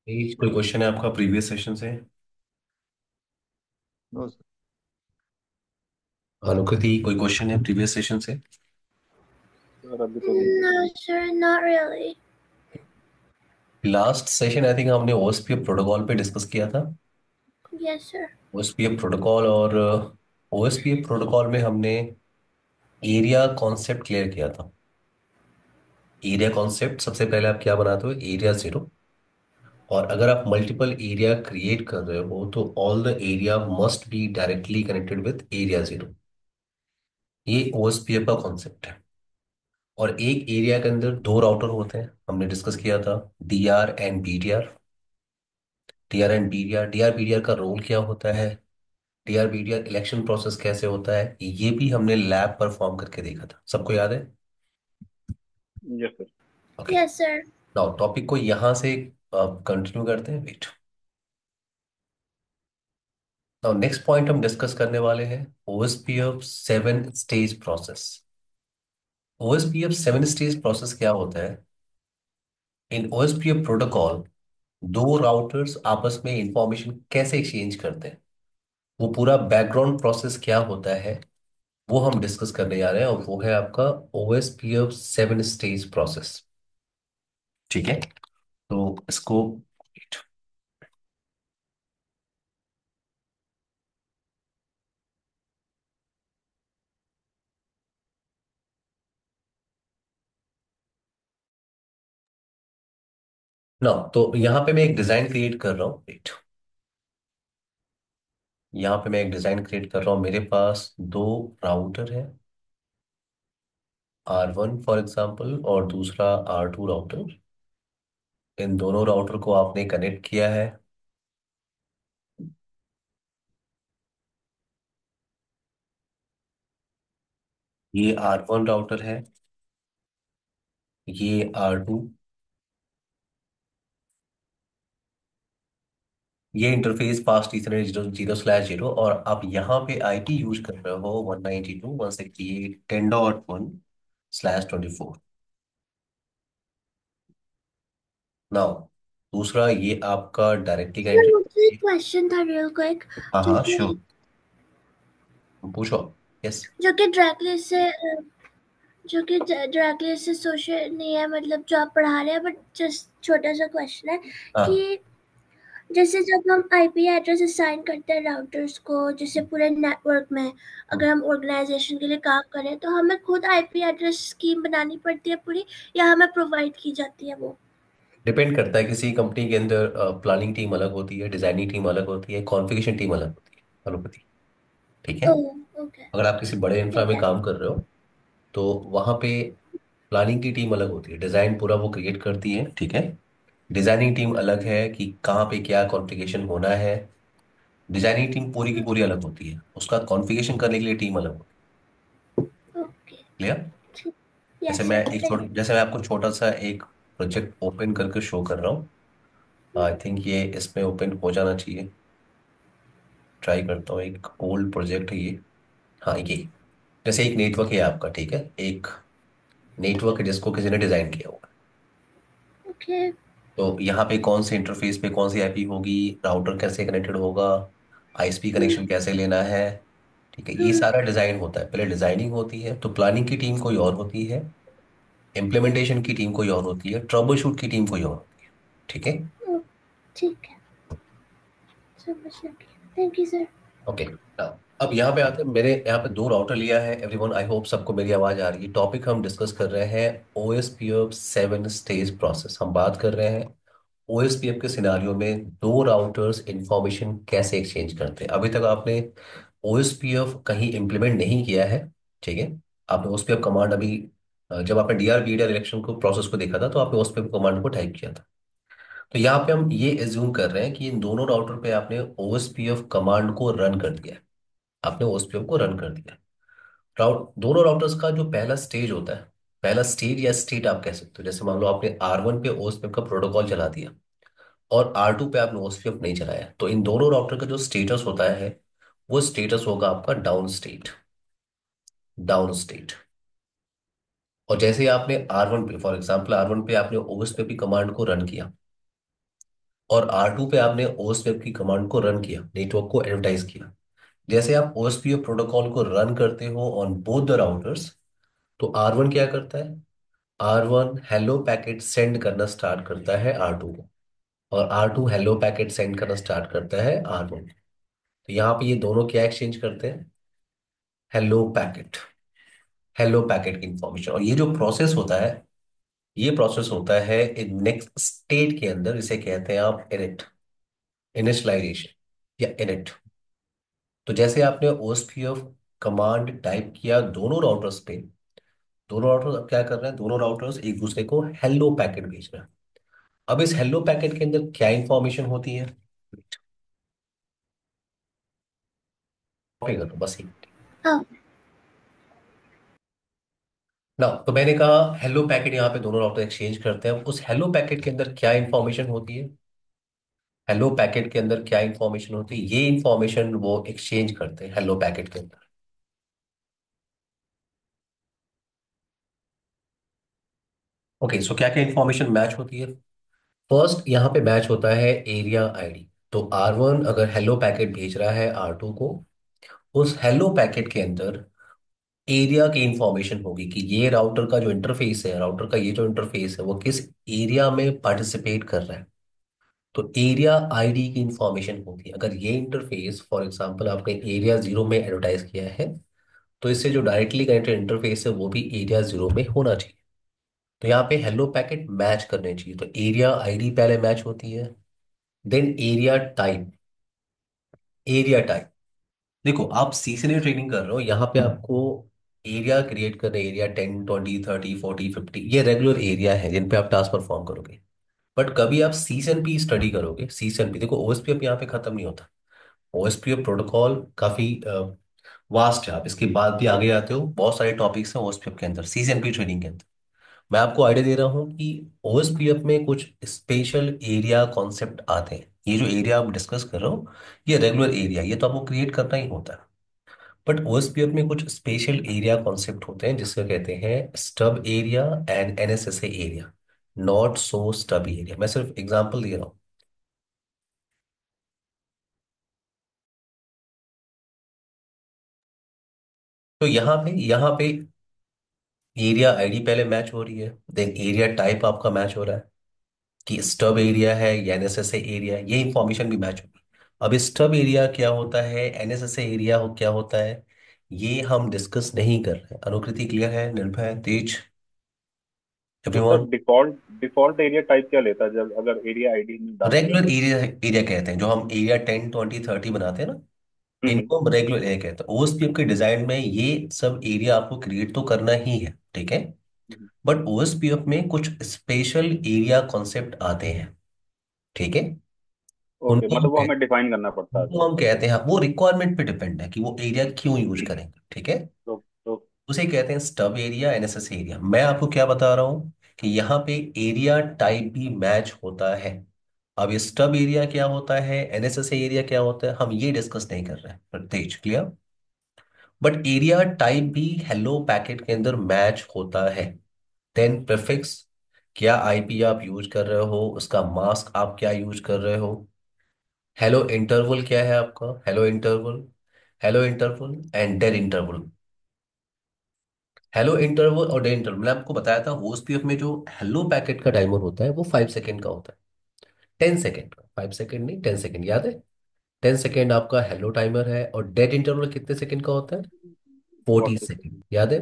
कोई क्वेश्चन है आपका प्रीवियस सेशन से? No sir. अनुकृति, कोई क्वेश्चन है प्रीवियस सेशन से? सर अभी तो नहीं। No, sir, not really. Last session I think हमने ओएसपीएफ प्रोटोकॉल पे डिस्कस किया था। Yes, sir. ओएसपीएफ प्रोटोकॉल और ओएसपीएफ प्रोटोकॉल में हमने एरिया कॉन्सेप्ट क्लियर किया था। एरिया कॉन्सेप्ट सबसे पहले आप क्या बनाते हो? Area zero. और अगर आप मल्टीपल एरिया क्रिएट कर रहे हो तो all the area must be directly connected with area zero. ये ओएसपीएफ का कॉन्सेप्ट है। और एक एरिया के अंदर दो राउटर होते हैं, हमने डिस्कस किया था। DR and BDR. DR and BDR, DR BDR का रोल क्या होता है? डीआर बीडीआर इलेक्शन प्रोसेस कैसे होता है, ये भी हमने लैब परफॉर्म करके देखा था। सबको याद है? Yes sir. Okay. Yes, sir. Now topic को यहां से कंटिन्यू करते हैं। वेट। नाउ नेक्स्ट पॉइंट हम डिस्कस करने वाले हैं OSPF seven stage process. OSPF seven stage process क्या होता है? इन ओएसपीएफ प्रोटोकॉल दो राउटर्स आपस में इंफॉर्मेशन कैसे एक्सचेंज करते हैं, वो पूरा बैकग्राउंड प्रोसेस क्या होता है, वो हम डिस्कस करने जा रहे हैं। और वो है आपका ओएसपीएफ सेवन स्टेज प्रोसेस। ठीक है, तो इसको ना, तो यहाँ पे मैं एक डिजाइन क्रिएट कर रहा हूँ। वेट। यहाँ पे मैं एक डिजाइन क्रिएट कर रहा हूँ। मेरे पास दो राउटर है, R1 फॉर एग्जांपल और दूसरा R2 राउटर। इन दोनों राउटर को आपने कनेक्ट किया है। ये R1 राउटर है, ये R2। ये इंटरफेस पास Ethernet 0/0 और आप यहाँ पे आईपी यूज कर रहे हो 192.168.10.1/24। नाउ दूसरा ये आपका डायरेक्टली Sir, कनेक्टेड। मुझे एक क्वेश्चन था real quick हाँ जो हाँ कि श्योर, पूछो। यस। जो कि डायरेक्टली से सोशल नहीं है, मतलब जो आप पढ़ा रहे हैं, बट जस्ट छोटा सा क्वेश्चन है हाँ, कि जैसे जब हम आईपी एड्रेस असाइन करते हैं राउटर्स को, जैसे पूरे नेटवर्क में, अगर हम ऑर्गेनाइजेशन के लिए काम करें तो हमें खुद आईपी एड्रेस स्कीम बनानी पड़ती है पूरी, या हमें प्रोवाइड की जाती है वो? डिपेंड करता है। किसी कंपनी के अंदर प्लानिंग टीम अलग होती है, डिजाइनिंग टीम अलग होती है, कॉन्फ़िगरेशन टीम अलग होती है। अनुपति, ठीक है। ओह, ओके। अगर आप किसी बड़े इंफ्रा ठीक में है। काम कर रहे हो तो वहाँ पे प्लानिंग की टीम अलग होती है, डिजाइन पूरा वो क्रिएट करती है, ठीक है। डिजाइनिंग टीम अलग है कि कहाँ पे क्या कॉन्फ़िगरेशन होना है। डिजाइनिंग टीम पूरी की पूरी अलग होती है, उसका कॉन्फ़िगरेशन करने के लिए टीम अलग होती ओके। है। क्लियर? ठीक। जैसे यस मैं सर, एक थैंक छोटा, जैसे मैं आपको छोटा सा एक प्रोजेक्ट ओपन करके शो कर रहा हूँ। आई थिंक ये इसमें ओपन हो जाना चाहिए। ट्राई करता हूँ। एक ओल्ड प्रोजेक्ट है ये। हाँ ये, जैसे एक नेटवर्क है आपका, ठीक है। एक नेटवर्क है जिसको किसी ने डिजाइन किया हुआ है। यू। ओके। तो यहाँ पे कौन से इंटरफेस पे कौन सी आईपी होगी, राउटर कैसे कनेक्टेड होगा, आईएसपी कनेक्शन कैसे लेना है, ठीक है। ये सारा डिजाइन होता है। पहले डिजाइनिंग होती है तो प्लानिंग की टीम कोई और होती है, इम्प्लीमेंटेशन की टीम कोई और होती है, ट्रबल शूट की टीम कोई और होती है, ठीक है। ठीक है, समझ लगी। Thank you sir. ओके। अब यहाँ पे आते हैं। मेरे यहाँ पे दो राउटर लिया है एवरीवन। आई होप सबको मेरी आवाज आ रही है। टॉपिक हम डिस्कस कर रहे हैं ओएसपीएफ सेवन स्टेज प्रोसेस। हम बात कर रहे हैं ओएसपीएफ के सिनारियो में दो राउटर्स इंफॉर्मेशन कैसे एक्सचेंज करते हैं। अभी तक आपने ओएसपीएफ कहीं इंप्लीमेंट नहीं किया है, ठीक है। आपने ओएसपीएफ कमांड अभी जब आपने डीआर बीडीआर इलेक्शन को प्रोसेस को देखा था तो आपने ओएसपीएफ कमांड को टाइप किया था। तो यहाँ पे हम ये एज्यूम कर रहे हैं कि इन दोनों राउटर पे आपने ओएसपीएफ कमांड को रन कर दिया है। आपने ओएसपीएफ को रन कर दिया। दोनों राउटर्स का जो पहला स्टेज होता है, पहला स्टेज या स्टेट आप कह सकते हो। जैसे मान लो आपने R1 पे ओएसपीएफ का प्रोटोकॉल चला दिया और R2 पे आपने ओएसपीएफ नहीं चलाया, तो इन दोनों राउटर का जो स्टेटस होता है वो स्टेटस होगा आपका डाउन स्टेट। Down state. और जैसे ही आपने R1 पे, फॉर एग्जांपल R1 पे आपने ओएसपीएफ की कमांड को रन किया, और R2 पे आपने OSPF की कमांड को रन किया, नेटवर्क को एडवर्टाइज किया। जैसे आप OSPF प्रोटोकॉल को रन करते हो ऑन बोथ द राउटर्स, तो R1 क्या करता है? R1 हेलो पैकेट सेंड करना स्टार्ट करता है R2 को, और R2 हेलो पैकेट सेंड करना स्टार्ट करता है R1। तो यहाँ पे ये दोनों क्या एक्सचेंज करते हैं? Hello packet. हेलो पैकेट की इंफॉर्मेशन। और ये जो प्रोसेस होता है, ये प्रोसेस होता है इन नेक्स्ट स्टेट के अंदर, इसे कहते हैं आप इनिट, इनिशियलाइजेशन या इनिट। तो जैसे आपने ओएसपीएफ कमांड टाइप किया दोनों राउटर्स पे, दोनों राउटर्स अब क्या कर रहे हैं? दोनों राउटर्स एक दूसरे को हेलो पैकेट भेज रहे हैं। अब इस हेलो पैकेट के अंदर क्या इंफॉर्मेशन होती है? कॉपी करो बस एक। हाँ। ना, तो मैंने कहा हेलो पैकेट यहाँ पे दोनों राउटर एक्सचेंज करते हैं। उस हेलो पैकेट के अंदर क्या इंफॉर्मेशन होती है? हेलो पैकेट के अंदर क्या इंफॉर्मेशन होती है? ये इंफॉर्मेशन वो एक्सचेंज करते हैं हेलो पैकेट के अंदर। ओके, सो क्या क्या इंफॉर्मेशन मैच होती है? फर्स्ट यहाँ पे मैच होता है एरिया आईडी। तो R1 अगर हेलो पैकेट भेज रहा है R2 को, उस हेलो पैकेट के अंदर एरिया की इंफॉर्मेशन होगी कि ये राउटर का जो इंटरफेस है, राउटर का ये जो इंटरफेस है वो किस एरिया में पार्टिसिपेट कर रहा है। तो एरिया आईडी की इंफॉर्मेशन होगी। अगर ये इंटरफेस फॉर एग्जांपल आपने एरिया 0 में एडवर्टाइज किया है, तो इससे जो डायरेक्टली कनेक्टेड इंटरफेस है वो भी एरिया 0 में होना चाहिए। तो यहाँ पे हेलो पैकेट मैच करने चाहिए। तो एरिया आईडी पहले मैच होती है, then area type. Area type, देखो आप सीजनल ट्रेनिंग कर रहे हो, यहाँ पे आपको एरिया क्रिएट करना है। एरिया 10, 20, 30, 40, 50, ये रेगुलर एरिया है जिन पे आप टास्क परफॉर्म करोगे। बट कभी आप सीजन पी स्टडी करोगे, सीजन पी, देखो ओएसपीएफ यहाँ पे खत्म नहीं होता। ओएसपीएफ प्रोटोकॉल काफी वास्ट है, आप इसके बाद भी आगे आते हो। बहुत सारे टॉपिक्स हैं ओएसपीएफ के अंदर, सीजन पी ट्रेनिंग के अंदर। मैं आपको आइडिया दे रहा हूँ कि ओएसपीएफ में कुछ स्पेशल एरिया कॉन्सेप्ट आते हैं। ये जो एरिया आप डिस्कस कर रहे हो, ये रेगुलर एरिया, ये तो आपको क्रिएट करना ही होता है। बट ओएसपीएफ में कुछ स्पेशल एरिया कॉन्सेप्ट होते हैं जिसको कहते हैं stub area and NSSA area. Not so stub area, मैं सिर्फ एग्जांपल दे रहा हूँ। तो यहाँ पे एरिया आईडी पहले मैच हो रही है, देन एरिया टाइप आपका मैच हो रहा है कि स्टब एरिया है या एनएसएसए एरिया है, ये इंफॉर्मेशन भी मैच होगी। अब स्टब एरिया क्या होता है, एनएसएसए एरिया हो क्या होता है, ये हम डिस्कस नहीं कर रहे हैं। अनुकृति क्लियर है? निर्भय, तेज, तो sir everyone? Default default area type क्या लेता है जब अगर एरिया आईडी में डाल दिया रेगुलर तो? एरिया एरिया कहते हैं, जो हम एरिया 10, 20, 30 बनाते हैं ना, हम्म। इनको हम रेगुलर एरिया कहते हैं। ओएसपीएफ के डिजाइन में ये सब एरिया आपको क्रिएट तो करना ही है, ठीक है। हम्म। बट ओएसपीएफ में कुछ स्पेशल एरिया कॉन्सेप्ट आते हैं, ठीक है। ओके, उनको हम मतलब वो हमें डिफाइन करना पड़ता है उनको फिर। हम कहते हैं, वो रिक्वायरमेंट पे डिपेंड है कि वो एरिया क्यों यूज करेंगे, ठीक है। तो उसे कहते हैं स्टब एरिया, एनएसएस एरिया। मैं आपको क्या बता रहा हूँ कि यहाँ पे एरिया टाइप भी मैच होता है। अब ये स्टब एरिया क्या होता है, एनएसएस एरिया क्या होता है, हम ये डिस्कस नहीं कर रहे हैं। तेज, क्लियर? बट एरिया टाइप भी हेलो पैकेट के अंदर मैच होता है। देन प्रीफिक्स, क्या आईपी आप यूज कर रहे हो, उसका मास्क आप क्या यूज कर रहे हो। हेलो इंटरवल क्या है आपका, hello interval, hello interval and dead interval. Hello interval और डेड इंटरवल, मैंने आपको बताया था ओएसपीएफ में जो हेलो पैकेट का टाइमर होता है वो 5 सेकेंड का होता है। 10 सेकेंड का, 5 सेकेंड नहीं, 10 सेकेंड, याद है? 10 सेकेंड आपका हेलो टाइमर है। और डेड इंटरवल कितने सेकेंड का होता है? 40 40 से। सेकेंड, याद है?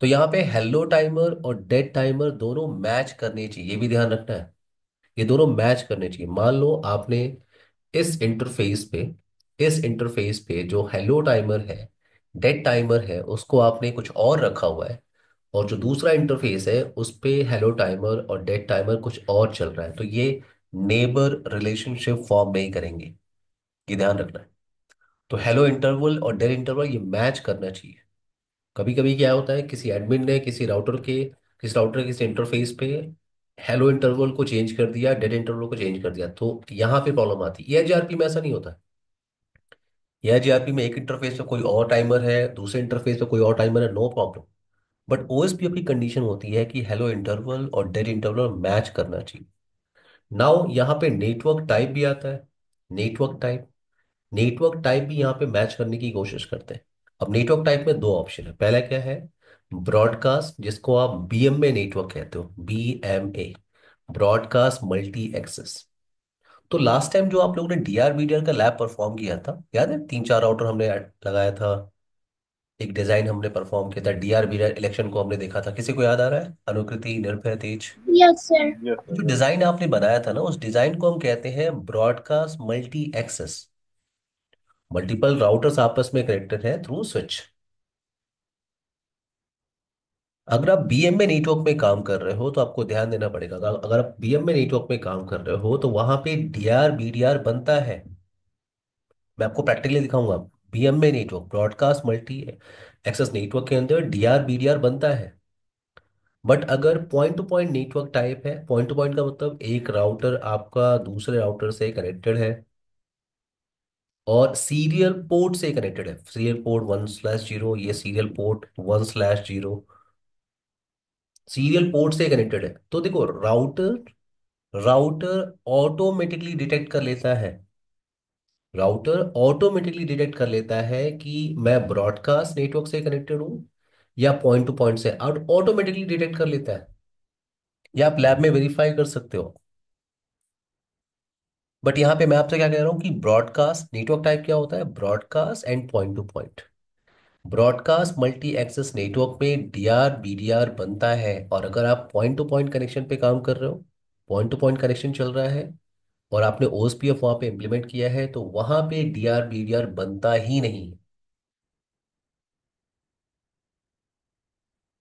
तो यहाँ पे हेलो टाइमर और डेड टाइमर दोनों मैच करने चाहिए, ये भी ध्यान रखना है। ये दोनों मैच करने चाहिए। मान लो आपने इस इंटरफेस पे इस इंटरफेस पे जो हेलो टाइमर है, डेड टाइमर है, उसको आपने कुछ और रखा हुआ है, और जो दूसरा इंटरफेस है उस पे हेलो टाइमर और डेड टाइमर कुछ और चल रहा है, तो ये नेबर रिलेशनशिप फॉर्म नहीं करेंगे, ये ध्यान रखना है। तो हेलो इंटरवल और डेड इंटरवल ये मैच करना चाहिए। कभी कभी क्या होता है, किसी एडमिन ने किसी इंटरफेस पे हेलो इंटरवल को चेंज कर दिया, डेड इंटरवल को चेंज कर दिया, तो यहाँ पे प्रॉब्लम आती है। एआरपी में ऐसा नहीं होता। एआरपी में एक इंटरफेस पे कोई और टाइमर है, दूसरे इंटरफेस पे कोई और टाइमर है, नो प्रॉब्लम। बट ओएसपीएफ की कंडीशन होती है कि हेलो इंटरवल और डेड इंटरवल मैच करना चाहिए। नाउ यहाँ पे नेटवर्क टाइप भी आता है। नेटवर्क टाइप, नेटवर्क टाइप भी यहाँ पे मैच करने की कोशिश करते हैं। अब नेटवर्क टाइप में दो ऑप्शन है। पहला क्या है? ब्रॉडकास्ट, जिसको आप बीएमए नेटवर्क कहते हो, बीएमए, ब्रॉडकास्ट मल्टी एक्सेस। तो लास्ट टाइम जो आप लोगों ने डीआर बीडीआर का लैब परफॉर्म किया था, याद है? तीन चार राउटर हमने लगाया था, एक डिजाइन हमने परफॉर्म किया था, डीआर बीडीआर इलेक्शन को हमने देखा था। किसी को याद आ रहा है? Anukriti, Nirbhay, Tej. Yes sir. Yes जो सर, यस। डिजाइन आपने बनाया था ना, उस डिजाइन को हम कहते हैं broadcast multi access. Multiple routers आपस में कनेक्टेड हैं थ्रू स्विच। अगर आप बीएमए नेटवर्क में काम कर रहे हो तो आपको ध्यान देना पड़ेगा। अगर आप बीएमए नेटवर्क में काम कर रहे हो तो वहां पे डीआर बीडीआर बनता है। मैं आपको प्रैक्टिकली दिखाऊंगा। BMA network, broadcast multi access network के अंदर डीआर बीडीआर बनता है। बट अगर point to point network type है, पॉइंट टू पॉइंट का मतलब एक राउटर आपका दूसरे राउटर से कनेक्टेड है और सीरियल पोर्ट से कनेक्टेड है। सीरियल पोर्ट 1/0, ये सीरियल पोर्ट 1/0, सीरियल पोर्ट से कनेक्टेड है। तो देखो, राउटर राउटर ऑटोमेटिकली डिटेक्ट कर लेता है। राउटर ऑटोमेटिकली डिटेक्ट कर लेता है कि मैं ब्रॉडकास्ट नेटवर्क से कनेक्टेड हूं या पॉइंट टू पॉइंट से, और ऑटोमेटिकली डिटेक्ट कर लेता है। या आप लैब में वेरीफाई कर सकते हो। बट यहाँ पे मैं आपसे क्या कह रहा हूँ कि ब्रॉडकास्ट नेटवर्क टाइप क्या होता है? Broadcast and point to point. Broadcast multi access network में डीआर बीडीआर बनता है। और अगर आप पॉइंट टू पॉइंट कनेक्शन पे काम कर रहे हो, पॉइंट टू पॉइंट कनेक्शन चल रहा है और आपने ओएसपीएफ वहां पे इंप्लीमेंट किया है, तो वहां पे डीआर बीडीआर बनता ही नहीं।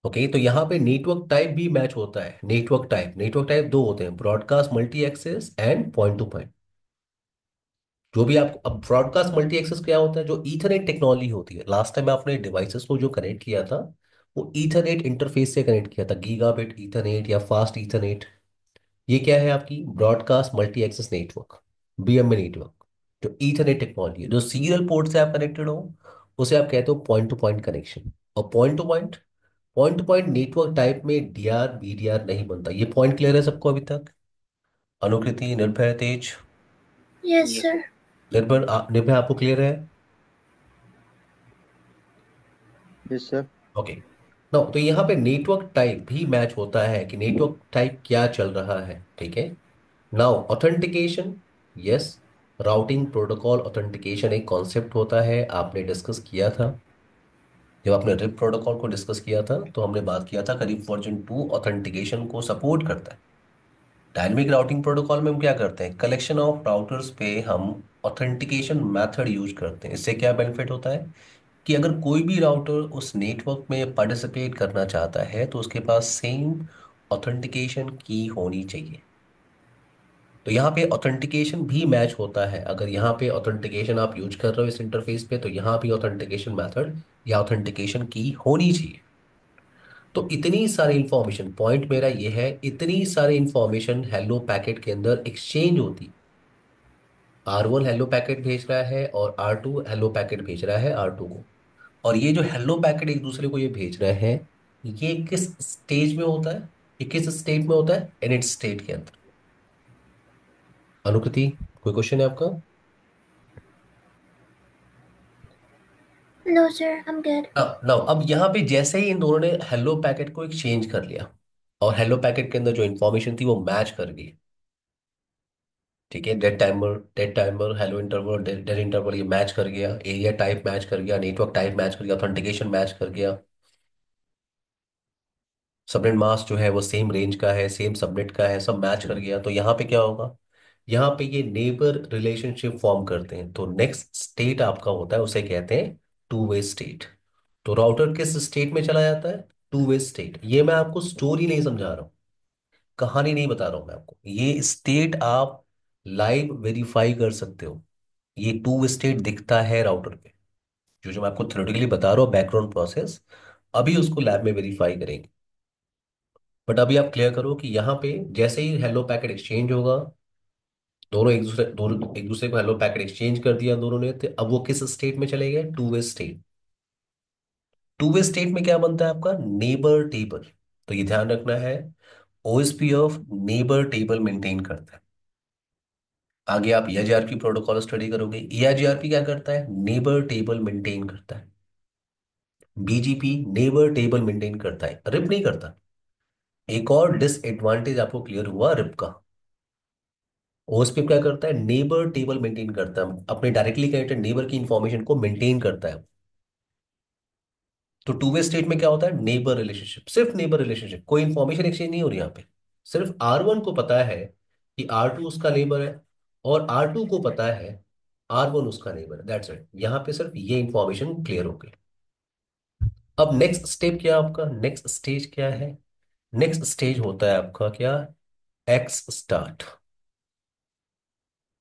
ओके, तो यहाँ पे नेटवर्क टाइप भी मैच होता है। नेटवर्क टाइप दो होते हैं, broadcast multi access and point to point. जो भी आपको अब ब्रॉडकास्ट मल्टी एक्सेस क्या होता है? जो ईथरनेट टेक्नोलॉजी होती है, लास्ट टाइम आपने डिवाइसेस को जो कनेक्ट किया था वो ईथरनेट इंटरफेस से कनेक्ट किया था, गीगाबिट ईथरनेट या फास्ट ईथरनेट। ये क्या है? आपकी broadcast multi access network, BMA network. जो ईथरनेट टेक्नोलॉजी है, जो सीरियल पोर्ट से आप कनेक्टेड हो, उसे आप कहते हो पॉइंट टू पॉइंट कनेक्शन। और point to point network type में डीआर बीडीआर नहीं बनता। ये पॉइंट क्लियर है सबको अभी तक? Anukriti, Nirbhay, Tej. Yes yes sir. Sir. Nirbhay आपको क्लियर है? Yes sir. ओके। नो, तो यहाँ पे नेटवर्क टाइप भी मैच होता है कि नेटवर्क टाइप क्या चल रहा है। ठीक है। Now authentication. Yes, routing protocol authentication एक कॉन्सेप्ट होता है, आपने डिस्कस किया था। जब आपने रिप प्रोटोकॉल को डिस्कस किया था तो हमने बात किया था करीब वर्जन 2 ऑथेंटिकेशन को सपोर्ट करता है। डायनेमिक राउटिंग प्रोटोकॉल में हम क्या करते हैं? कलेक्शन ऑफ राउटर्स पे हम ऑथेंटिकेशन मेथड यूज करते हैं। इससे क्या बेनिफिट होता है कि अगर कोई भी राउटर उस नेटवर्क में पार्टिसिपेट करना चाहता है तो उसके पास सेम ऑथेंटिकेशन की होनी चाहिए। तो यहाँ पे ऑथेंटिकेशन भी मैच होता है। अगर यहाँ पे ऑथेंटिकेशन आप यूज कर रहे हो इस इंटरफेस पे, तो यहाँ भी ऑथेंटिकेशन मेथड या ऑथेंटिकेशन की होनी चाहिए। तो इतनी सारी इंफॉर्मेशन, पॉइंट मेरा ये है, इतनी सारी इंफॉर्मेशन हेलो पैकेट के अंदर एक्सचेंज होती है। R1 हेलो पैकेट भेज रहा है और R2 हेलो पैकेट भेज रहा है R2 को। और ये जो हेलो पैकेट एक दूसरे को ये भेज रहे हैं, ये किस स्टेज में होता है? ये किस स्टेट में होता है? इनिट स्टेट के अंदर। अनुकृति, कोई क्वेश्चन है आपका? No sir, I am good. Now अब यहाँ पे जैसे ही इन दोनों ने हेलो पैकेट को एक्सचेंज कर लिया और हेलो पैकेट के अंदर जो इन्फॉर्मेशन थी वो मैच कर गई। ठीक है, dead timer, hello interval, dead interval, ये मैच कर गया। एरिया टाइप मैच कर गया, नेटवर्क टाइप मैच कर गया, ऑथेंटिकेशन मैच कर गया। सबनेट मास्क जो है वो सेम रेंज का है, सेम सबनेट का है, सब मैच कर गया। तो यहाँ पे क्या होगा? यहाँ पे ये नेबर रिलेशनशिप फॉर्म करते हैं। तो नेक्स्ट स्टेट आपका होता है, उसे कहते हैं टू वे स्टेट। तो राउटर किस स्टेट में चला जाता है? To way state. ये मैं आपको स्टोरी नहीं समझा रहा हूँ, कहानी नहीं बता रहा हूँ मैं आपको, ये स्टेट आप लाइव वेरीफाई कर सकते हो। ये टू वे स्टेट दिखता है राउटर पे। जो जो मैं आपको थ्योरेटिकली बता रहा हूँ बैकग्राउंड प्रोसेस, अभी उसको लैब में वेरीफाई करेंगे। बट अभी आप क्लियर करो कि यहाँ पे जैसे ही हेलो पैकेट एक्सचेंज होगा, दोनों एक दूसरे को हेलो पैकेट एक्सचेंज कर दिया दोनों ने, तो अब वो किस स्टेट में चले गए? To way state. To way state में क्या बनता है आपका? Neighbour table. तो ये ध्यान रखना है, ओएसपीएफ नेबर टेबल मेंटेन करता है। आगे आप ईआईजीआरपी प्रोटोकॉल स्टडी करोगे। ईआईजीआरपी क्या करता है? नेबर टेबल मेंटेन करता है। बीजीपी नेबर टेबल मेंटेन करता है, रिप नहीं करता। एक और डिसएडवांटेज आपको क्लियर हुआ रिप का। ओएसपीएफ क्या करता है? नेबर टेबल मेंटेन करता है, अपने डायरेक्टली कनेक्टेड नेबर की इंफॉर्मेशन को मेंटेन करता है। तो टू वे स्टेट में क्या होता है? नेबर रिलेशनशिप, सिर्फ नेबर रिलेशनशिप, कोई इंफॉर्मेशन एक्सचेंज नहीं हो रही यहाँ पे। सिर्फ R1 को पता है कि R2 उसका नेबर है, और R2 को पता है R1 उसका नेबर है। That's it. यहाँ पे सिर्फ ये इंफॉर्मेशन क्लियर हो गई। अब नेक्स्ट स्टेप क्या है आपका? नेक्स्ट स्टेज क्या है? नेक्स्ट स्टेज होता है आपका क्या? Ex start.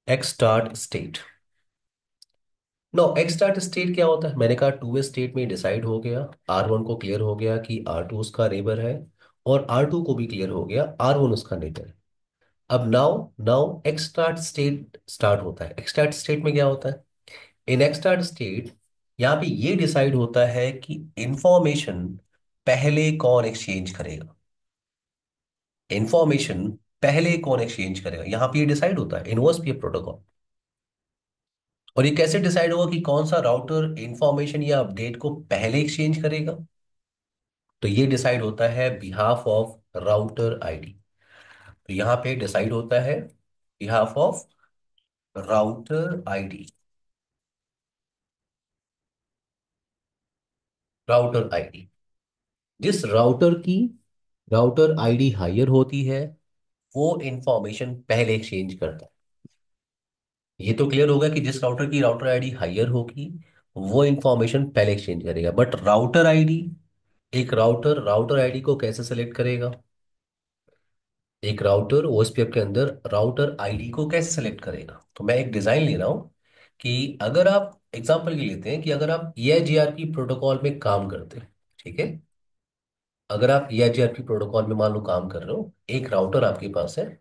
Ex start state. No, ex start state क्या होता है? मैंने कहा टू वे स्टेट में डिसाइड हो गया, R1 को क्लियर हो गया कि R2 उसका नेबर है, और R2 को भी क्लियर हो गया R1 उसका नेबर है। अब now now x start state start होता है। एक्स स्टार्ट स्टेट में क्या होता है? इन एक्स स्टार्ट स्टेट यहाँ पे ये डिसाइड होता है कि इंफॉर्मेशन पहले कौन एक्सचेंज करेगा। इंफॉर्मेशन पहले कौन एक्सचेंज करेगा, यहाँ पे ये डिसाइड होता है इन ओएसपीएफ प्रोटोकॉल। और ये कैसे डिसाइड होगा कि कौन सा राउटर इंफॉर्मेशन या अपडेट को पहले एक्सचेंज करेगा? तो ये डिसाइड होता है बिहाफ ऑफ राउटर आईडी। तो यहाँ पे डिसाइड होता है behalf of router ID. Router ID, जिस राउटर आईडी हायर होती है, वो इंफॉर्मेशन पहले एक्सचेंज करता है। ये तो क्लियर होगा कि जिस राउटर की राउटर आईडी हायर होगी, वो इंफॉर्मेशन पहले एक्सचेंज करेगा। बट राउटर आईडी, एक राउटर राउटर आईडी को कैसे सेलेक्ट करेगा? एक राउटर ओएसपीएफ के अंदर राउटर आईडी को कैसे सेलेक्ट करेगा? तो मैं एक डिजाइन ले रहा हूं कि अगर आप एग्जांपल के लेते हैं कि अगर आप ईआईजीआरपी प्रोटोकॉल में काम करते हैं, ठीक है। अगर आप ईआईजीआरपी प्रोटोकॉल में मान लो काम कर रहे हो, एक राउटर आपके पास है।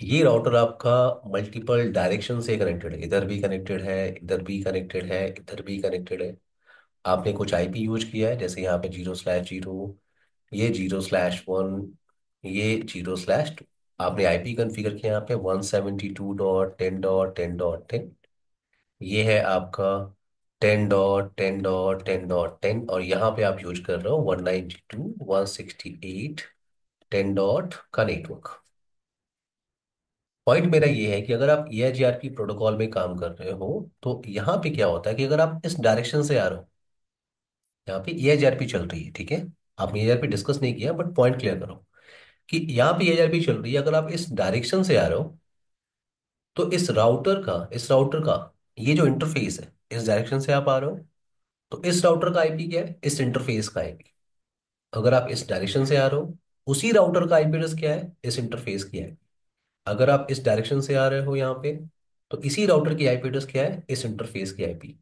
ये राउटर आपका मल्टीपल डायरेक्शन से कनेक्टेड है, इधर भी कनेक्टेड है, इधर भी कनेक्टेड है, इधर भी कनेक्टेड है। आपने कुछ आईपी यूज किया है, जैसे यहाँ पे 0/0, ये 0/1, ये 0/2। आपने आईपी कॉन्फ़िगर किया यहाँ पे 172.10.10.10। ये है आपका 10.10.10.10, और यहाँ पे आप यूज कर रहे हो 192.168.10 का नेटवर्क। पॉइंट मेरा ये है कि अगर आप ईआईजीआरपी प्रोटोकॉल में काम कर रहे हो, तो यहाँ पे क्या होता है कि अगर आप इस डायरेक्शन से आ रहे हो, यहाँ पे ईआईजीआरपी चल रही है, ठीक है। आपने ईआईजीआरपी डिस्कस नहीं किया, बट पॉइंट क्लियर करो कि यहाँ पे ईआईजीआरपी चल रही है। अगर आप इस डायरेक्शन से आ रहे हो, तो इस राउटर का ये जो इंटरफेस है, इस डायरेक्शन से आप आ रहे हो, तो इस राउटर का आईपी क्या है? इस इंटरफेस का आईपी। अगर आप इस डायरेक्शन से आ रहे हो, उसी राउटर का आईपी एड्रेस क्या है? इस इंटरफेस की है। अगर आप इस डायरेक्शन से आ रहे हो यहाँ पे, तो इसी राउटर की आईपी एड्रेस क्या है? इस इंटरफेस की आईपी।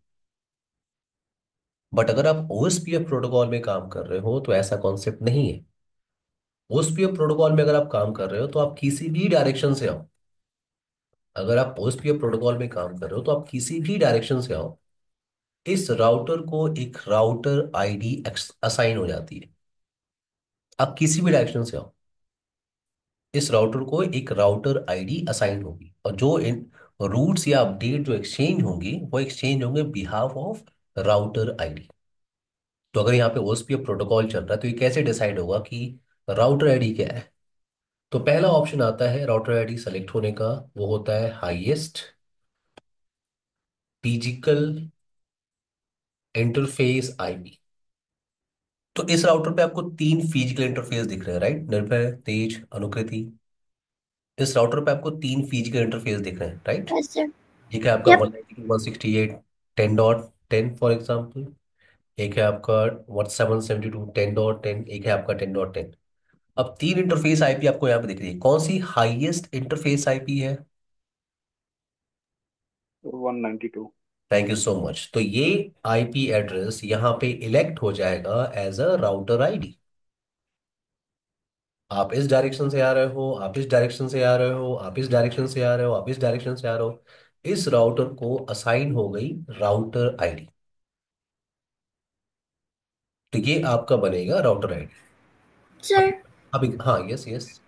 बट अगर आप ओएसपीएफ प्रोटोकॉल में काम कर रहे हो, तो ऐसा कॉन्सेप्ट नहीं है। ओएसपीएफ प्रोटोकॉल में अगर आप काम कर रहे हो, तो आप किसी भी डायरेक्शन से आओ। अगर आप ओएसपीएफ प्रोटोकॉल में काम कर रहे हो, तो आप किसी भी डायरेक्शन से आओ, इस राउटर को एक राउटर आईडी असाइन हो जाती है। आप किसी भी डायरेक्शन से आओ, इस राउटर को एक राउटर आईडी असाइन होगी, और जो इन रूट्स या अपडेट जो एक्सचेंज होंगी, वो एक्सचेंज होंगे बिहाफ ऑफ राउटर आईडी। तो अगर यहाँ पे ओएसपीएफ प्रोटोकॉल चल रहा है, तो ये कैसे डिसाइड होगा कि राउटर आईडी क्या है? तो पहला ऑप्शन आता है राउटर आईडी सेलेक्ट होने का, वो होता है हाईएस्ट फिजिकल इंटरफेस आईपी। तो इस राउटर पे आपको तीन फिजिकल इंटरफेस दिख रहे हैं, राइट? निर्भय, तेज, अनुकृति। इस राउटर पे आपको तीन फिजिकल इंटरफेस दिख रहे हैं, राइट? Yes sir. एक है आपका यप। 192.168.10.10 for example. एक है आपका 1772.10.10, एक है आपका 10.10। अब तीन इंटरफेस आईपी आपको यहाँ पे दिख रही है, कौन सी हाईएस्ट इंटरफेस आईपी है? 192। Thank you so much. तो ये आईपी एड्रेस यहाँ पे इलेक्ट हो जाएगा एज अ राउटर आईडी। आप इस डायरेक्शन से आ रहे हो, आप इस डायरेक्शन से आ रहे हो, आप इस डायरेक्शन से आ रहे हो, आप इस डायरेक्शन से आ रहे हो, इस राउटर को असाइन हो गई राउटर आईडी। तो ये आपका बनेगा राउटर आईडी। अब सर, अब हाँ, यस यस।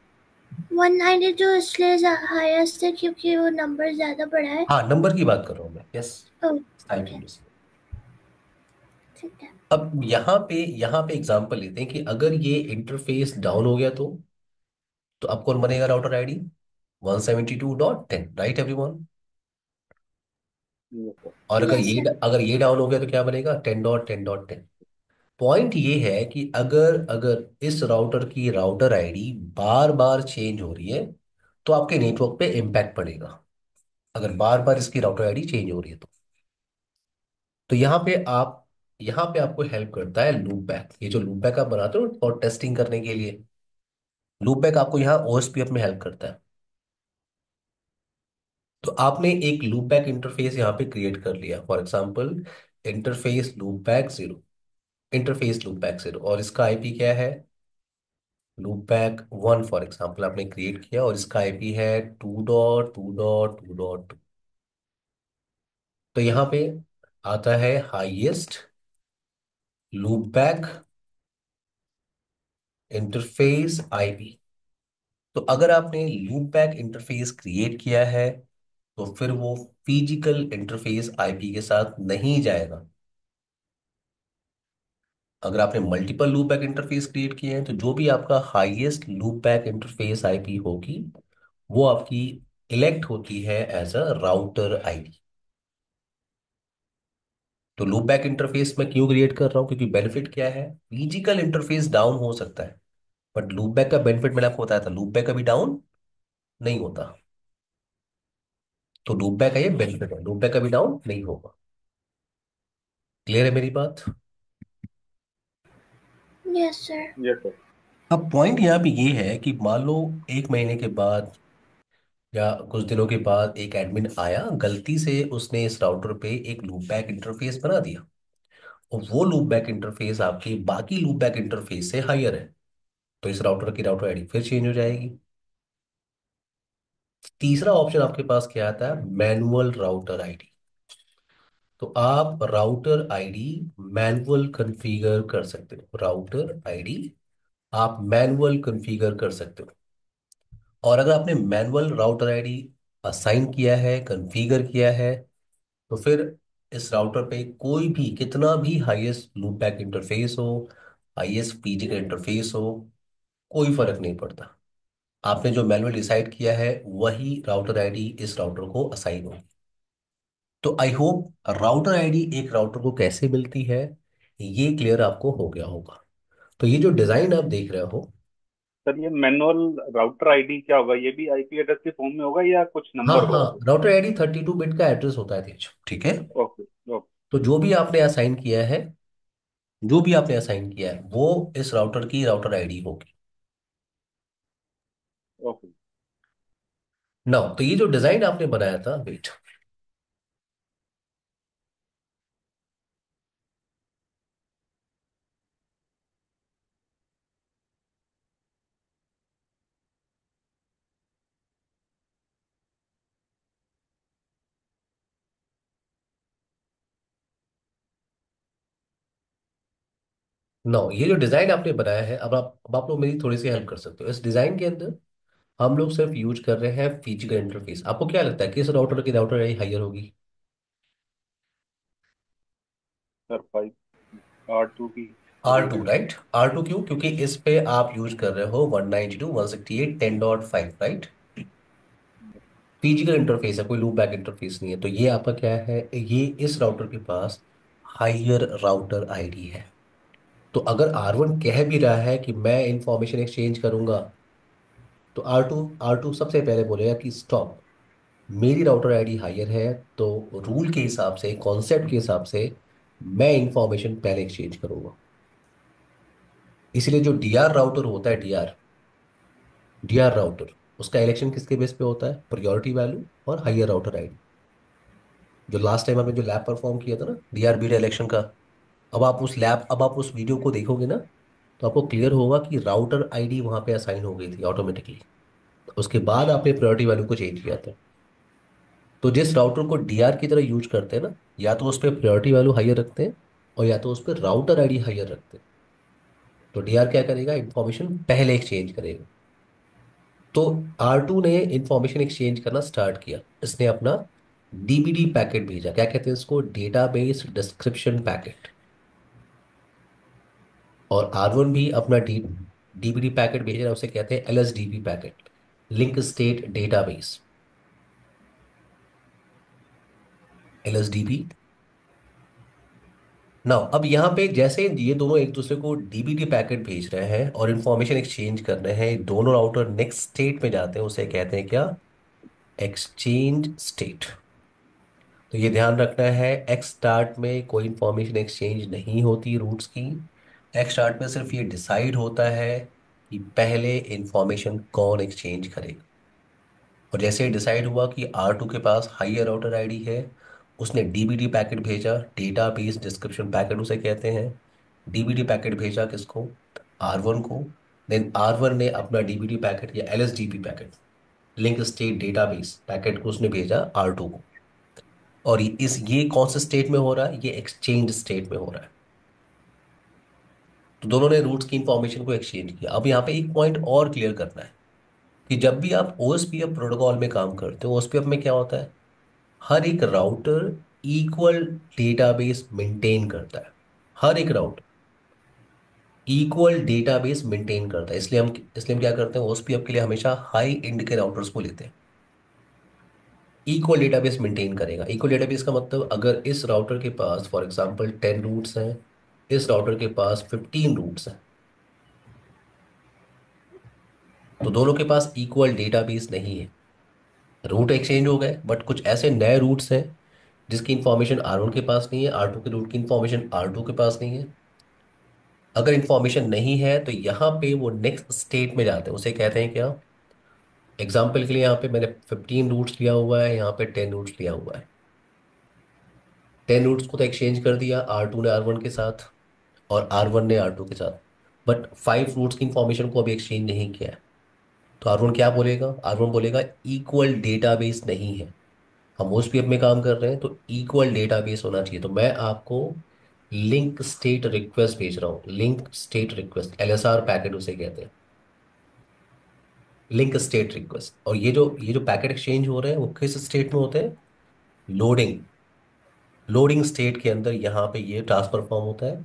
192 इसलिए हाईएस्ट है क्योंकि वो नंबर ज्यादा बड़ा है। हाँ, नंबर की बात कर रहा हूँ मैं, यस। ओके, ठीक है। अब यहाँ पे एग्जांपल लेते हैं कि अगर ये इंटरफेस डाउन हो गया तो अब कौन बनेगा router ID? 172.10, right everyone? Yes sir. और यस सर। अगर ये डाउन हो गया तो क्या बनेगा? 10.10.10। पॉइंट ये है कि अगर अगर इस राउटर की राउटर आईडी बार बार चेंज हो रही है तो आपके नेटवर्क पे इम्पैक्ट पड़ेगा। अगर बार बार इसकी राउटर आईडी चेंज हो रही है तो यहाँ पे आपको हेल्प करता है लूप बैक। ये जो लूप बैक आप बनाते हो और टेस्टिंग करने के लिए, लूप बैक आपको यहाँ ओएसपीएफ में हेल्प करता है। तो आपने एक लूप बैक इंटरफेस यहाँ पे क्रिएट कर लिया, for example interface loop back zero, और इसका आईपी क्या है? Loop back one for example आपने क्रिएट किया और इसका आईपी है 2.2.2.2। तो यहाँ पे आता है highest loop back interface IP. तो अगर आपने लूप बैक इंटरफेस क्रिएट किया है तो फिर वो फिजिकल इंटरफेस आईपी के साथ नहीं जाएगा। अगर आपने multiple loop back interface create किए हैं तो जो भी आपका highest loop back interface IP होगी वो आपकी इलेक्ट होती है एज अ राउटर आईडी। तो लूप बैक इंटरफेस मैं क्यों क्रिएट कर रहा हूँ? क्योंकि बेनिफिट क्या है, फिजिकल इंटरफेस डाउन हो सकता है बट लूप बैक का बेनिफिट मैंने आपको बताया था, लूप बैक कभी डाउन नहीं होता। तो लूप बैक का ये बेनिफिट है, लूप बैक कभी डाउन नहीं होगा। क्लियर है मेरी बात? Yes sir. Yes sir. अब पॉइंट यहाँ पे ये है कि मान लो एक महीने के बाद या कुछ दिनों के बाद एक एडमिन आया, गलती से उसने इस राउटर पे एक लूप बैक इंटरफेस बना दिया और वो लूप बैक इंटरफेस आपकी बाकी लूप बैक इंटरफेस से हायर है, तो इस राउटर की राउटर आईडी फिर चेंज हो जाएगी। तीसरा ऑप्शन आपके पास क्या आता है? Manual router ID. तो आप राउटर आईडी मैनुअल कॉन्फ़िगर कर सकते हो, राउटर आईडी आप मैनुअल कॉन्फ़िगर कर सकते हो। और अगर आपने मैनुअल राउटर आईडी असाइन किया है, कॉन्फ़िगर किया है, तो फिर इस राउटर पे कोई भी कितना भी हाईएस्ट लूप बैक इंटरफेस हो, हाईएस्ट पीजी का इंटरफेस हो, कोई फर्क नहीं पड़ता। आपने जो मैनुअल डिसाइड किया है वही राउटर आईडी इस राउटर को असाइन हो। तो आई होप राउटर आईडी एक राउटर को कैसे मिलती है ये क्लियर आपको हो गया होगा। तो ये जो डिजाइन आप देख रहे हो, सर ये मैनुअल राउटर आईडी क्या होगा? ये भी आईपी एड्रेस के फॉर्म में होगा या कुछ हाँ नंबर हाँ, होगा? राउटर आईडी 32 बिट का एड्रेस होता है तेज, ठीक है। ओके। ओके। तो जो भी आपने असाइन किया है वो इस राउटर की राउटर आईडी होगी। ओके। ना तो ये जो डिजाइन आपने बनाया था, वेट, नो, ये जो डिजाइन आपने बनाया है, अब आप लोग मेरी थोड़ी सी हेल्प कर सकते हो इस डिजाइन के अंदर। हम लोग सिर्फ यूज कर रहे हैं फिजिकल इंटरफेस। आपको क्या लगता है किस राउटर की राउटर आईडी हायर होगी? सर 5R2 की आर होगी two, sir. Right? R two क्यों? क्योंकि इस पे आप यूज कर रहे हो 192.168.10.5, राइट? फिजिकल इंटरफेस है, कोई लूप बैक इंटरफेस नहीं है। तो ये आपका क्या है, ये इस राउटर के पास हायर राउटर आईडी है। तो अगर R1 कह भी रहा है कि मैं इंफॉर्मेशन एक्सचेंज करूंगा तो आर टू सबसे पहले बोलेगा कि स्टॉप, मेरी राउटर आईडी हायर है, तो रूल के हिसाब से, कॉन्सेप्ट के हिसाब से मैं इंफॉर्मेशन पहले एक्सचेंज करूंगा। इसलिए जो डीआर राउटर होता है, डीआर राउटर, उसका इलेक्शन किसके बेस पे होता है? प्रायोरिटी वैल्यू और हायर राउटर आईडी। जो लास्ट टाइम हमने जो लैब परफॉर्म किया था ना डीआर बीटा इलेक्शन का, अब आप उस वीडियो को देखोगे ना तो आपको क्लियर होगा कि राउटर आईडी वहां पे असाइन हो गई थी ऑटोमेटिकली। उसके बाद आपने प्रायोरिटी वैल्यू को चेंज किया था। तो जिस राउटर को डीआर की तरह यूज करते हैं ना, या तो उस पर प्रायोरिटी वैल्यू हायर रखते हैं और या तो उस पर राउटर आईडी हायर रखते हैं। तो डीआर क्या करेगा? इंफॉर्मेशन पहले एक्सचेंज करेगा, तो R2 ने इंफॉर्मेशन एक्सचेंज करना स्टार्ट किया। इसने अपना डीबीडी पैकेट भेजा, क्या कहते हैं इसको, डेटाबेस डिस्क्रिप्शन पैकेट। और R1 भी अपना डीबीडी पैकेट भेज रहा है, उसे कहते हैं LSDP packet, link state database, LSDP। Now अब यहाँ पे जैसे ये दोनों एक दूसरे को डीबीडी पैकेट भेज रहे हैं और इंफॉर्मेशन एक्सचेंज कर रहे हैं, दोनों राउटर नेक्स्ट स्टेट में जाते हैं, उसे कहते हैं क्या, एक्सचेंज स्टेट। तो ये ध्यान रखना है, एक्स स्टार्ट में कोई इंफॉर्मेशन एक्सचेंज नहीं होती रूट्स की। एक्स स्टार्ट में सिर्फ ये डिसाइड होता है कि पहले इंफॉर्मेशन कौन एक्सचेंज करेगा। और जैसे ही डिसाइड हुआ कि R2 के पास हायर राउटर आईडी है, उसने डीबीडी पैकेट भेजा, डेटाबेस डिस्क्रिप्शन पैकेट उसे कहते हैं। डीबीडी पैकेट भेजा किसको, R1 को। देन R1 ने अपना डीबीडी पैकेट या LSDP packet, link state database packet को उसने भेजा R2 को। और ये कौन से स्टेट में हो रहा है, ये एक्सचेंज स्टेट में हो रहा है। तो दोनों ने रूट्स की इंफॉर्मेशन को एक्सचेंज किया। अब यहाँ पे एक पॉइंट और क्लियर करना है कि जब भी आप OSPF प्रोटोकॉल में काम करते हो, OSPF में क्या होता है, हर एक राउटर इक्वल डेटाबेस मेंटेन करता है। हर एक राउटर इक्वल डेटाबेस मेंटेन करता है। इसलिए हम क्या करते हैं, OSPF के लिए हमेशा हाई एंड के राउटर्स को लेते हैं। इक्वल डेटाबेस मेंटेन करेगा। इक्वल डेटाबेस का मतलब, अगर इस राउटर के पास फॉर एग्जांपल 10 रूट्स हैं, इस राउटर के पास 15 रूट्स हैं, तो दोनों के पास इक्वल डेटाबेस नहीं है। रूट एक्सचेंज हो गए, बट कुछ ऐसे नए रूट्स हैं जिसकी इंफॉर्मेशन R1 के पास नहीं है, R2 के रूट की इंफॉर्मेशन R2 के पास नहीं है। अगर इंफॉर्मेशन नहीं है तो यहाँ पे वो नेक्स्ट स्टेट में जाते हैं, उसे कहते हैं क्या, एग्जाम्पल के लिए यहाँ पे मैंने 15 रूट्स लिया हुआ है, यहाँ पे 10 रूट्स लिया हुआ है। 10 रूट्स को तो एक्सचेंज कर दिया R2 ने R1 के साथ, और R1 ने R2 के साथ, बट 5 रूट्स की इंफॉर्मेशन को अभी एक्सचेंज नहीं किया है। तो R1 क्या बोलेगा, R1 बोलेगा इक्वल डेटाबेस नहीं है। हम OSPF में काम कर रहे हैं तो इक्वल डेटाबेस होना चाहिए। तो मैं आपको लिंक स्टेट रिक्वेस्ट भेज रहा हूँ, link state request, LSR packet उसे कहते हैं, लिंक स्टेट रिक्वेस्ट। और ये जो पैकेट एक्सचेंज हो रहे हैं वो किस स्टेट में होते हैं, लोडिंग। लोडिंग स्टेट के अंदर यहाँ पे ये टास्क परफॉर्म होता है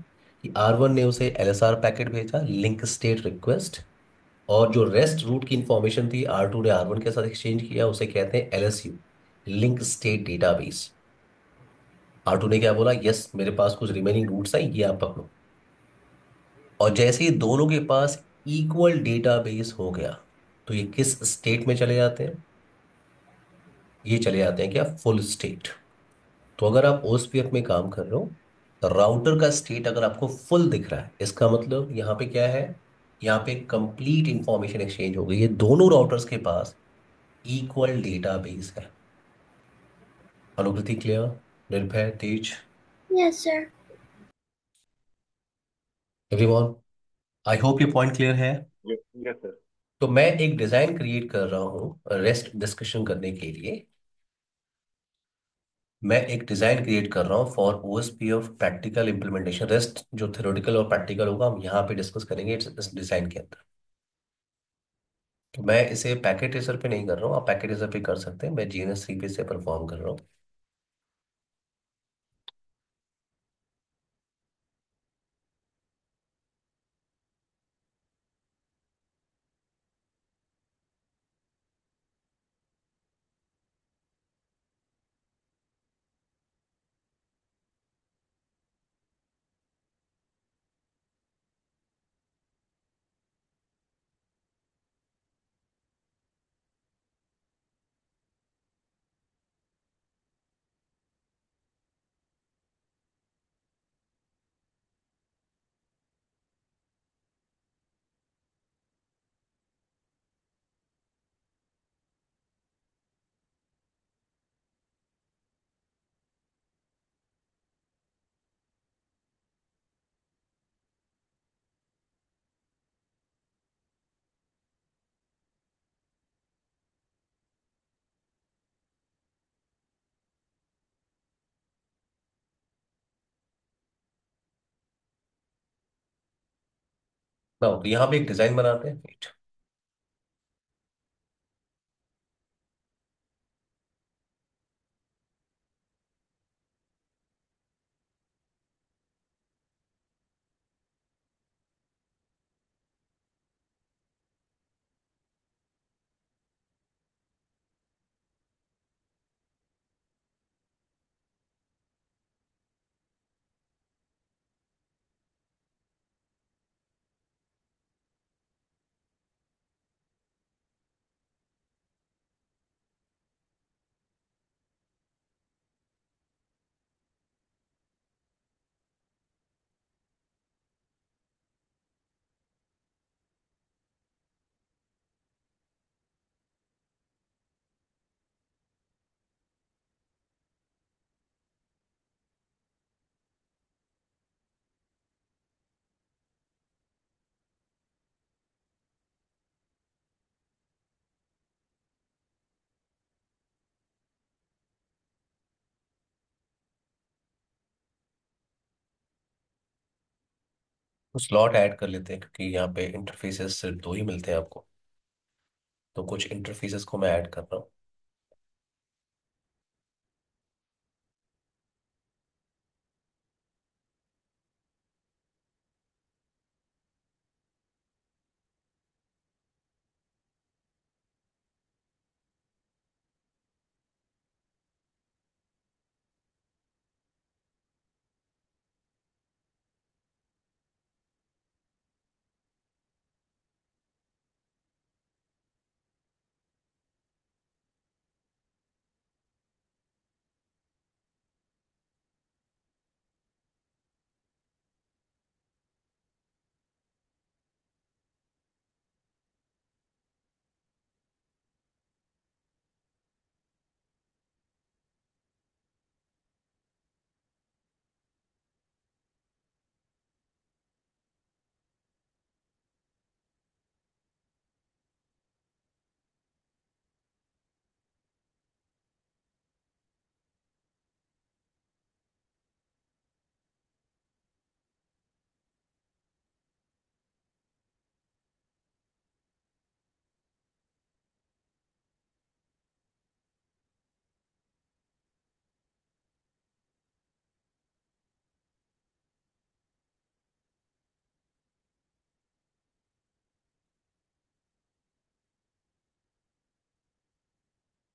कि R1 ने उसे LSR पैकेट भेजा, लिंक स्टेट रिक्वेस्ट। और जो रेस्ट रूट की इंफॉर्मेशन थी R2 ने R1 के साथ एक्सचेंज किया, उसे कहते हैं LSU, link state database. R2 ने क्या बोला, यस मेरे पास कुछ रिमेनिंग रूट्स हैं, ये आप पकड़ो। और जैसे ही दोनों के पास इक्वल डेटाबेस हो गया, तो ये किस स्टेट में चले जाते हैं, ये चले जाते हैं क्या, फुल स्टेट। तो अगर आप OSPF में काम कर रहे हो, राउटर का स्टेट अगर आपको फुल दिख रहा है, इसका मतलब यहाँ पे क्या है, यहाँ पे कंप्लीट इंफॉर्मेशन एक्सचेंज हो गई। ये दोनों राउटर्स के पास इक्वल डेटाबेस है। अनुकृति क्लियर, निर्भय, तेज, Yes, sir. एवरीवन, आई होप ये पॉइंट क्लियर है। Yes sir. तो मैं एक डिजाइन क्रिएट कर रहा हूँ रेस्ट डिस्कशन करने के लिए। मैं एक डिजाइन क्रिएट कर रहा हूँ for OSPF practical implementation. Rest जो थ्योरेटिकल और प्रैक्टिकल होगा हम यहाँ पे डिस्कस करेंगे इस डिजाइन के अंदर। तो मैं इसे पैकेट रेजर पे नहीं कर रहा हूँ, आप पैकेट रेजर पे कर सकते हैं, मैं GNS3 पे से परफॉर्म कर रहा हूँ। ना यहाँ पे एक डिजाइन बनाते हैं, wait। तो स्लॉट ऐड कर लेते हैं क्योंकि यहाँ पे इंटरफेसेस सिर्फ दो ही मिलते हैं आपको। तो कुछ इंटरफेसेस को मैं ऐड कर रहा हूँ।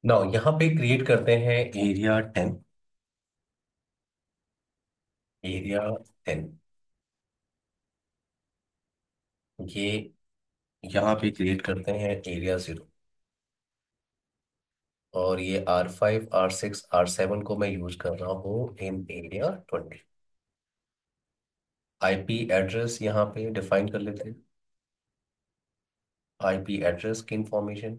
नाउ यहाँ पे क्रिएट करते हैं एरिया 10। एरिया 10 ये यहाँ पे क्रिएट करते हैं एरिया 0। और ये R5 R6 R7 को मैं यूज कर रहा हूँ इन एरिया 20। आईपी एड्रेस यहाँ पे डिफाइन कर लेते हैं। आईपी एड्रेस की information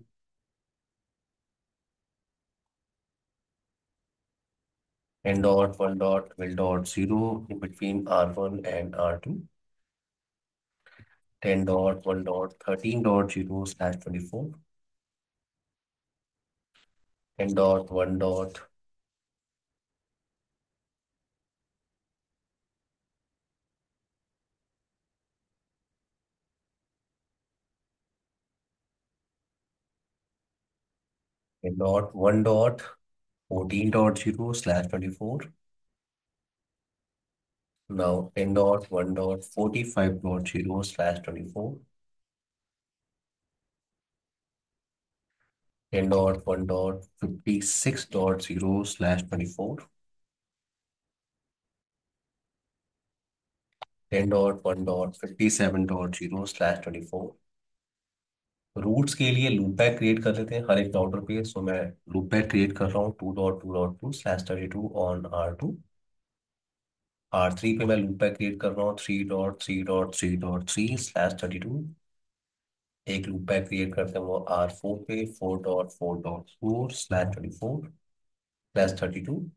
10.1.will.0 in between R1 and R2, 10.1.13.0/24, 10.1. 10.1.14.0/24. Now 10.1.45.0/24. 10.1.56.0/24. 10.1.57.0/24। Roots के लिए लूप बैक क्रिएट कर लेते हैं हर एक राउटर पे। सो मैं लूप बैक क्रिएट कर रहा हूँ 2.2.2/32 ऑन R2। R3 पे मैं लूप बैक क्रिएट कर रहा हूँ 3.3.3.3/32। एक लूप बैक क्रिएट करते हैं वो R4 पे 4.4.4/24/32।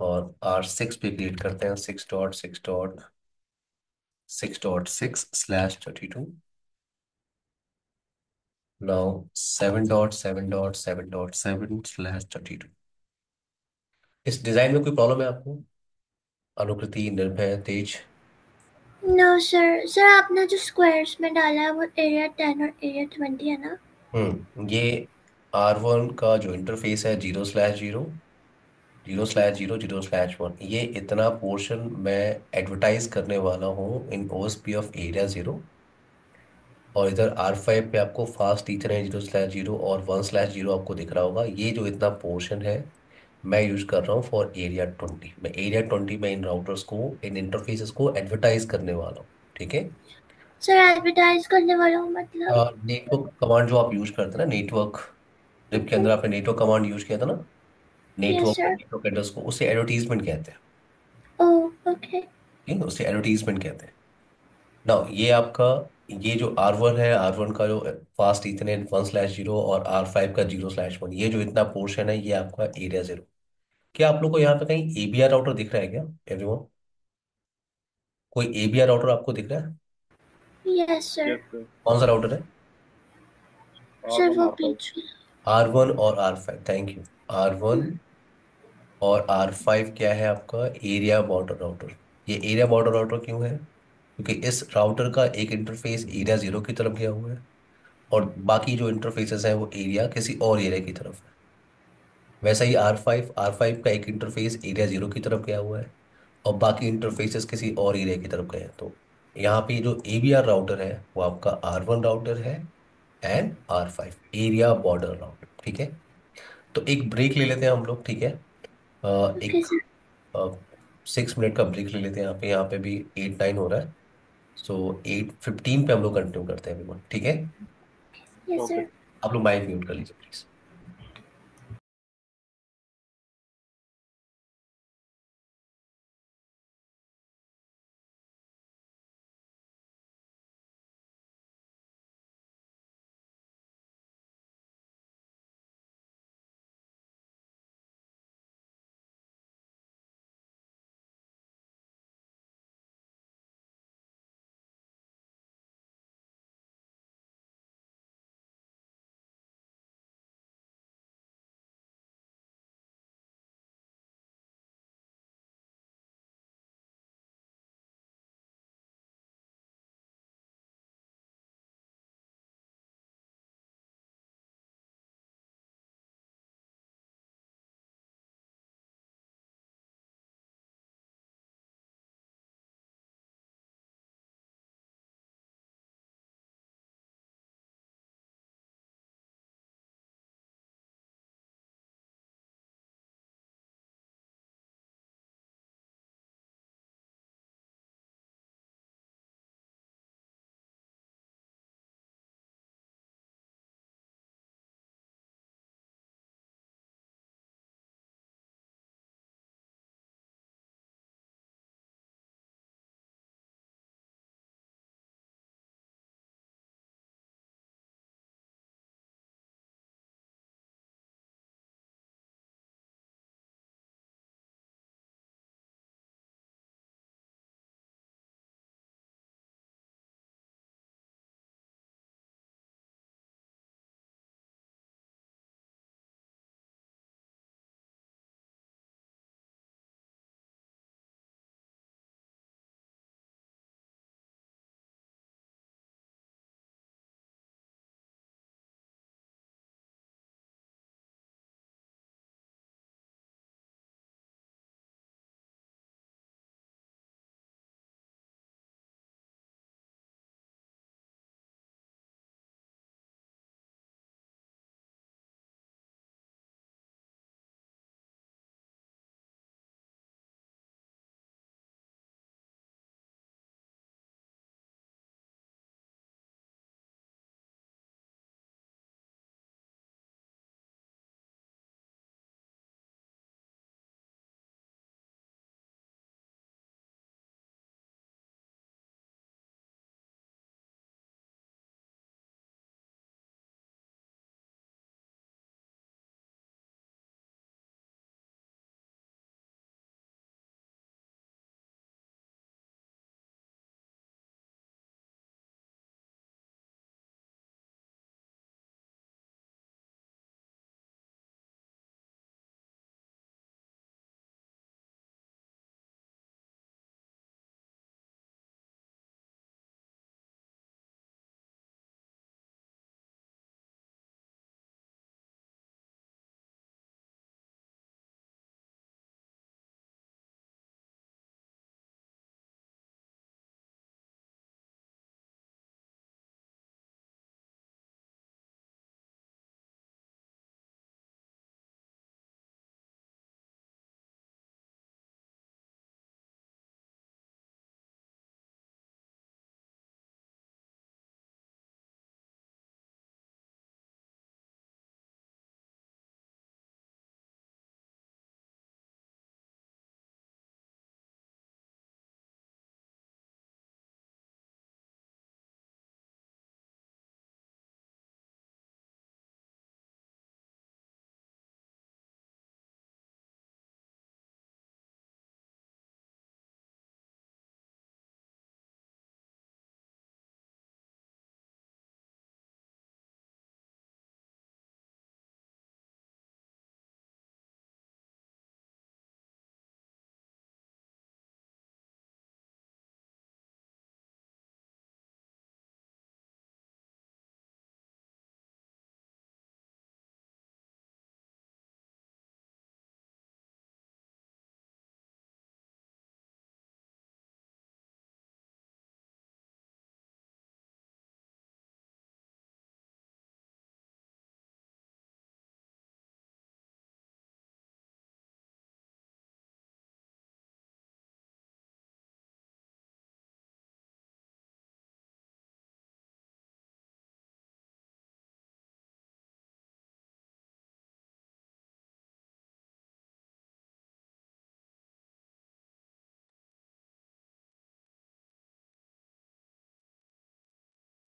और R6 पे क्रिएट करते हैं 6.6.6.6/32। नाउ 7.7.7.7/32। इस डिजाइन में कोई प्रॉब्लम है आपको? अनुकृति, निर्भय, तेज? No sir. सर आपने जो स्क्वायर्स में डाला है वो एरिया 10 और एरिया 20 है ना? ये R1 का जो इंटरफेस है 0/0, 0/0, 0/1, ये इतना पोर्शन मैं एडवर्टाइज करने वाला हूँ इन ओएसपी ऑफ एरिया 0। और इधर R5 पे आपको फास्ट टीचर है 0/0 और 1/0 आपको दिख रहा होगा। ये जो इतना पोर्शन है मैं यूज कर रहा हूँ फॉर एरिया 20। मैं एरिया 20 में इन राउटर्स को, इन इंटरफेसेस को एडवर्टाइज करने वाला हूँ। ठीक है। सर एडवर्टाइज करने वाला हूँ मतलब? नेटवर्क कमांड जो आप यूज करते हैं ना, नेटवर्क लिब के अंदर आपने नेटवर्क कमांड यूज किया था ना, यस नेटवर्क और सर। नेटवर्क एड्रेस को, उसे एडवर्टीजमेंट कहते हैं। Oh okay. ठीक है, उसे एडवर्टीजमेंट कहते हैं। ना ये आपका, ये जो R1 है, R1 का जो फास्ट इथरनेट 1/0 और R5 का 0/1, ये जो इतना पोर्शन है ये आपका एरिया 0। क्या आप लोग को यहाँ पे कहीं एबीआर राउटर दिख रहा है क्या एवरीवन? कोई एबीआर राउटर आपको दिख रहा है? Yes sir. Yes sir. कौन सा राउटर है? सर R1 वो R5। बीच में। R1 और R5, थैंक यू। R1 और R5 क्या है आपका? Area border router. ये एरिया बॉर्डर राउटर क्यों है? क्योंकि इस राउटर का एक इंटरफेस एरिया 0 की तरफ गया हुआ है और बाकी जो इंटरफेसेस हैं वो एरिया किसी और एरिया की तरफ है। वैसा ही आर फाइव का एक इंटरफेस एरिया 0 की तरफ गया हुआ है और बाकी इंटरफेसेस किसी और एरिया की तरफ गए हैं। तो यहाँ पे जो AVR राउटर है वो आपका R1 राउटर है and R5 area border router. ठीक है, तो एक ब्रेक ले लेते हैं हम लोग। ठीक है, ओके एक सर। 6 मिनट का ब्रेक ले लेते हैं। यहाँ पे भी 8-9 हो रहा है। सो 8:15 पे हम लोग कंटिन्यू करते हैं everyone, ठीक है। Yes okay. सर। आप लोग माइक म्यूट कर लीजिए प्लीज।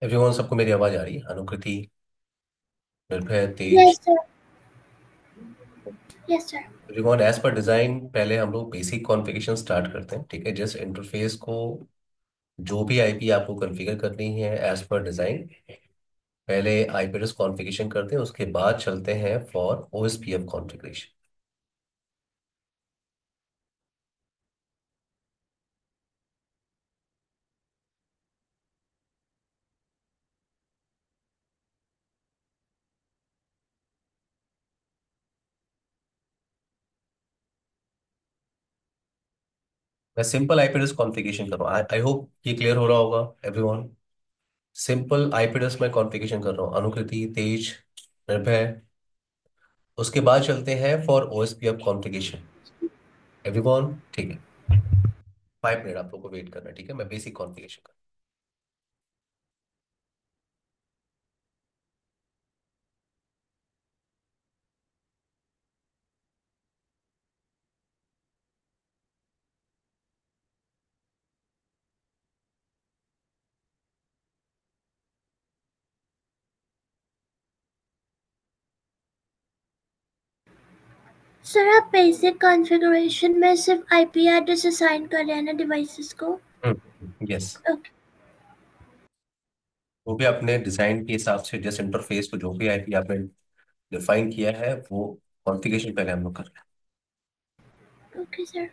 एवरीवन, सबको मेरी आवाज आ रही है? Anukriti, Nirbhay, Tej. Yes sir. Yes sir. Everyone, as per design पहले हम लोग बेसिक कॉन्फ़िगरेशन स्टार्ट करते हैं, ठीक है? जिस इंटरफेस को, जो भी आईपी आपको कॉन्फ़िगर करनी है एज पर डिजाइन, पहले आईपी एड्रेस कॉन्फ़िगरेशन करते हैं, उसके बाद चलते हैं फॉर ओएसपीएफ कॉन्फ़िगरेशन। मैं सिंपल आईपी एड्रेस कॉन्फ़िगरेशन कर रहा हूँ। आई होप ये क्लियर हो रहा होगा एवरीवन। सिंपल आईपी एड्रेस में कॉन्फ़िगरेशन कर रहा हूँ, अनुकृति, तेज, निर्भय। उसके बाद चलते हैं फॉर ओएसपीएफ कॉन्फ़िगरेशन। एवरीवन, ठीक है? 5 मिनट आप लोग को वेट करना है, ठीक है? मैं बेसिक कॉन्फ़िगरेशन कर। सर आप बेसिक कॉन्फ़िगरेशन में सिर्फ आईपी एड्रेस असाइन कर रहे हैं ना डिवाइसेस को? यस। ओके। वो भी अपने डिजाइन के हिसाब से, जिस इंटरफेस को जो भी आईपी आपने डिफाइन किया है, वो कॉन्फ़िगरेशन पहले हम लोग कर रहे हैं। Okay sir.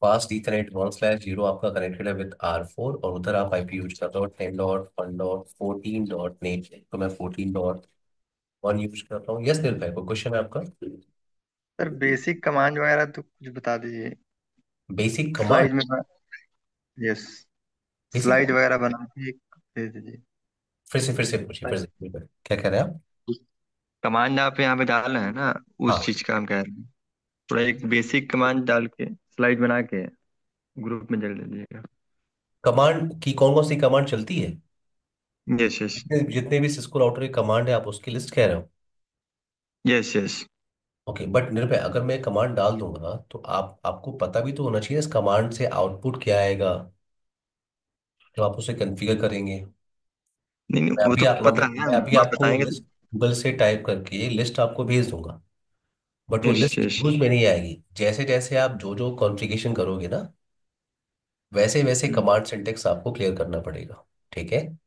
फास्ट इथरनेट 1/0 आपका कनेक्टेड है विद R4, और उधर आप आईपी यूज कर रहे हो 10.1.14.net, तो मैं 14.1 यूज कर रहा हूँ। यस निर्भय, कोई क्वेश्चन है आपका? सर बेसिक कमांड वगैरह तो कुछ बता दीजिए। Basic slide command. में यस, बेसिक, स्लाइड वगैरह बना के एक दे दीजिए। फिर से पूछिए, फिर से निर्भय, क्या कह रहे हैं आप? कमांड आप यहाँ पे डाल रहे हैं ना, उस हाँ। चीज का हम कह रहे हैं। थोड़ा एक बेसिक कमांड डाल के स्लाइड बना के ग्रुप में जल दीजिएगा। कमांड की कौन कौन सी कमांड चलती है? Yes yes. जितने जितने भी सिस्को राउटर की कमांड है, आप उसकी लिस्ट कह रहे हो? Yes yes. ओके, बट निर्भय, अगर मैं कमांड डाल दूंगा तो आपको पता भी तो होना चाहिए इस कमांड से आउटपुट क्या आएगा, जब आप उसे कॉन्फ़िगर करेंगे। नहीं नहीं, मैं वो अभी तो आप पता है, मैं अभी आप आपको बताएंगे तो। लिस्ट गूगल से टाइप करके लिस्ट आपको भेज दूंगा, बट वो यस लिस्ट यस। यूज में नहीं आएगी। जैसे जैसे आप जो जो कॉन्फ़िगरेशन करोगे ना, वैसे वैसे कमांड सिंटेक्स आपको क्लियर करना पड़ेगा, ठीक है?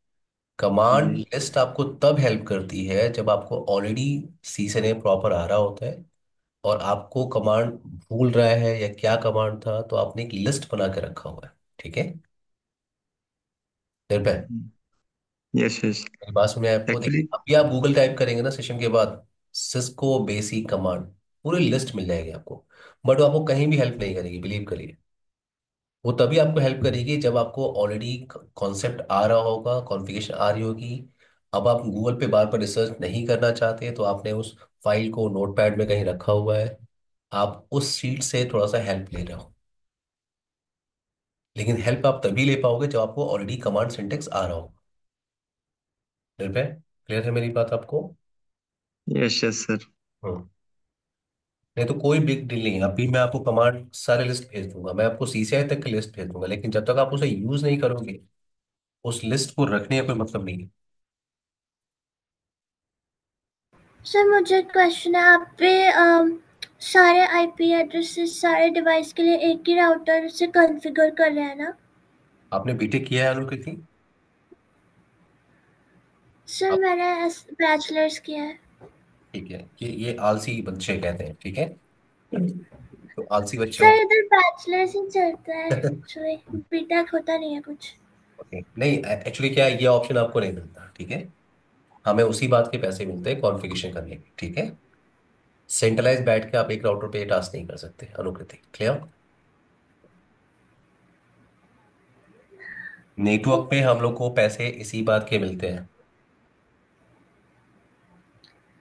कमांड जी। लिस्ट आपको तब हेल्प करती है जब आपको ऑलरेडी सी से ने प्रॉपर आ रहा होता है, और आपको कमांड भूल रहा है या क्या कमांड था, तो आपने एक लिस्ट बना के रखा हुआ है, ठीक है? निर्भय, यस यस। मेरी बात सुनिए, आपको देखिए, एक्चुअली अभी आप गूगल टाइप करेंगे ना सेशन के बाद, सिस्को बेसिक कमांड, पूरी लिस्ट मिल जाएगी आपको। बट वो आपको कहीं भी हेल्प नहीं करेगी, बिलीव करिए। वो तभी आपको हेल्प करेगी जब आपको ऑलरेडी कॉन्सेप्ट आ रहा होगा, कॉन्फ़िगरेशन आ रही होगी। अब आप गूगल पे बार बार रिसर्च नहीं करना चाहते, तो आपने उस फाइल को नोटपैड में कहीं रखा हुआ है, आप उस शीट से थोड़ा सा हेल्प ले रहे हो। लेकिन हेल्प आप तभी ले पाओगे जब आपको ऑलरेडी कमांड सिंटेक्स आ रहा हो। निर्भय, क्लियर है मेरी बात आपको? Yes yes sir. हम्म। नहीं तो कोई बिग डील नहीं है, अभी मैं आपको कमांड सारे लिस्ट भेज दूंगा, मैं आपको सीसीआई तक की लिस्ट भेज दूंगा, लेकिन जब तक आप उसे यूज नहीं करोगे, उस लिस्ट को रखने का कोई मतलब नहीं है। सर मुझे क्वेश्चन है, आप पे सारे आईपी एड्रेसेस सारे डिवाइस के लिए एक ही राउटर से कॉन्फ़िगर कर रहे हैं ना? आपने बीटेक किया है अनुकृति? सर आप, मैंने बैचलर्स किया है। ठीक है, ये आलसी बच्चे कहते हैं, ठीक है? तो आलसी बच्चे सर होते इधर बैचलर्स ही चलता है हैं। एक्चुअली, बीटेक होता नहीं है कुछ। ओके, नहीं एक्चुअली क्या है, ये ऑप्शन आपको नहीं मिलता, ठीक है? हमें उसी बात के पैसे मिलते हैं कॉन्फ़िगरेशन करने के, ठीक है? सेंट्रलाइज बैठ के आप एक राउटर पे ये टास्क नहीं कर सकते, अनुकृति, क्लियर? नेटवर्क पे हम लोग को पैसे इसी बात के मिलते हैं,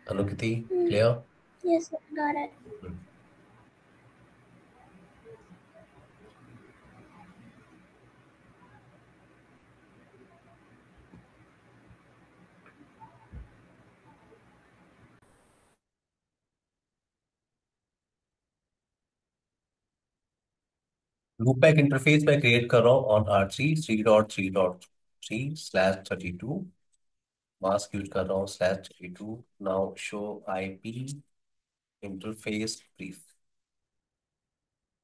Anukriti, clear? Yes sir, got it. Loopback interface मैं क्रिएट कर रहा हूँ ऑन R3 3.3. 3/32, मास्क यूज कर रहा हूँ /32। Now show IP interface brief.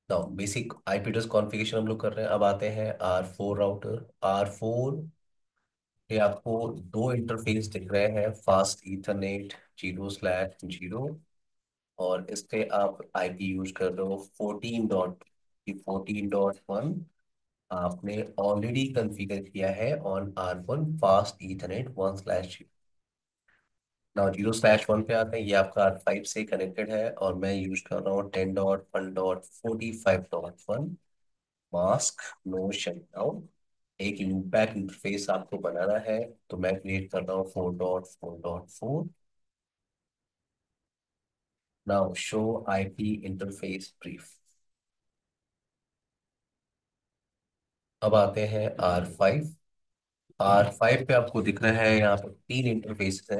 Now basic IP address configuration हम लोग कर रहे हैं। अब आते हैं R4 राउटर। R4 पे आपको दो इंटरफेस दिख रहे हैं, फास्ट ईथरनेट 0/0, और इस पे आप आईपी यूज कर रहे हो 14.1। आपने ऑलरेडी कॉन्फ़िगर किया है on R1 fast ethernet 1/0। Now 0/1 पे आते हैं, ये आपका R5 से कनेक्टेड है और मैं यूज कर रहा हूँ 10.1.45.1। Mask, no shutdown. एक लूपबैक इंटरफेस आपको बनाना है, तो मैं क्रिएट कर रहा हूँ 4.4.4। Now show IP interface brief. अब आते हैं R5। R5 पे आपको दिख रहा है यहाँ पर तीन इंटरफेस है।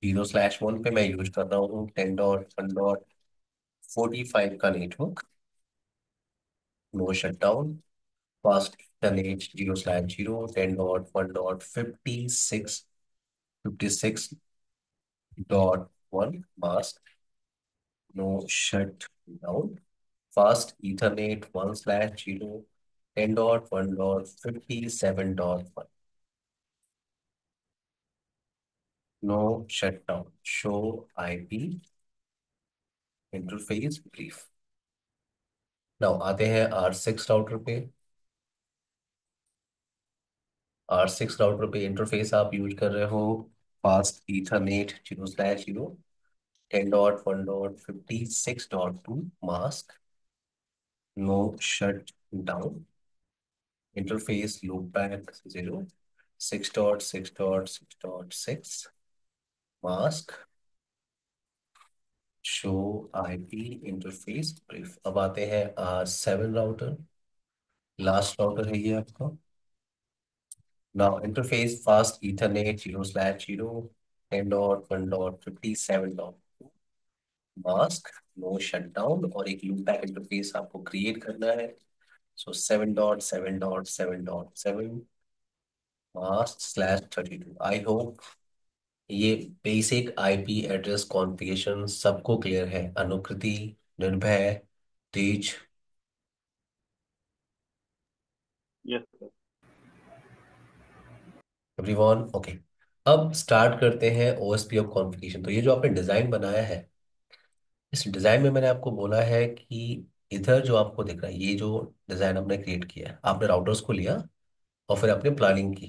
0/1 पे मैं यूज कर रहा हूँ 10.1.45 का network, no shutdown. Fast internet 0/0 10.1.56 mask, no shut down. Fast ethernet 1/0 10.1.57.1, no shut down. Show IP interface brief. Now आते हैं R6 राउटर पे। R6 राउटर पे इंटरफेस आप यूज कर रहे हो fast ethernet 0/0 10.1.56.2 mask, no shut down. Interface loopback 0 6.6.6.6 mask, show IP interface brief. अब आते हैं R7 राउटर। लास्ट राउटर है ये आपका। Now interface fast ethernet 0/0 10.1.57. Mask, no shutdown, और एक लूपबैक इंटरफेस आपको क्रिएट करना है। So 7.7.7.7 mask/32। आई होप ये बेसिक आईपी एड्रेस कॉन्फ़िगरेशन सबको क्लियर है। Anukriti, Nirbhay, Tej. Yes sir. Everyone okay. अब स्टार्ट करते हैं ओएसपी ऑफ कॉन्फ़िगरेशन। तो ये जो आपने डिजाइन बनाया है, इस डिजाइन में मैंने आपको बोला है कि इधर जो आपको दिख रहा है, ये जो डिजाइन आपने क्रिएट किया है, आपने राउटर्स को लिया और फिर आपने प्लानिंग की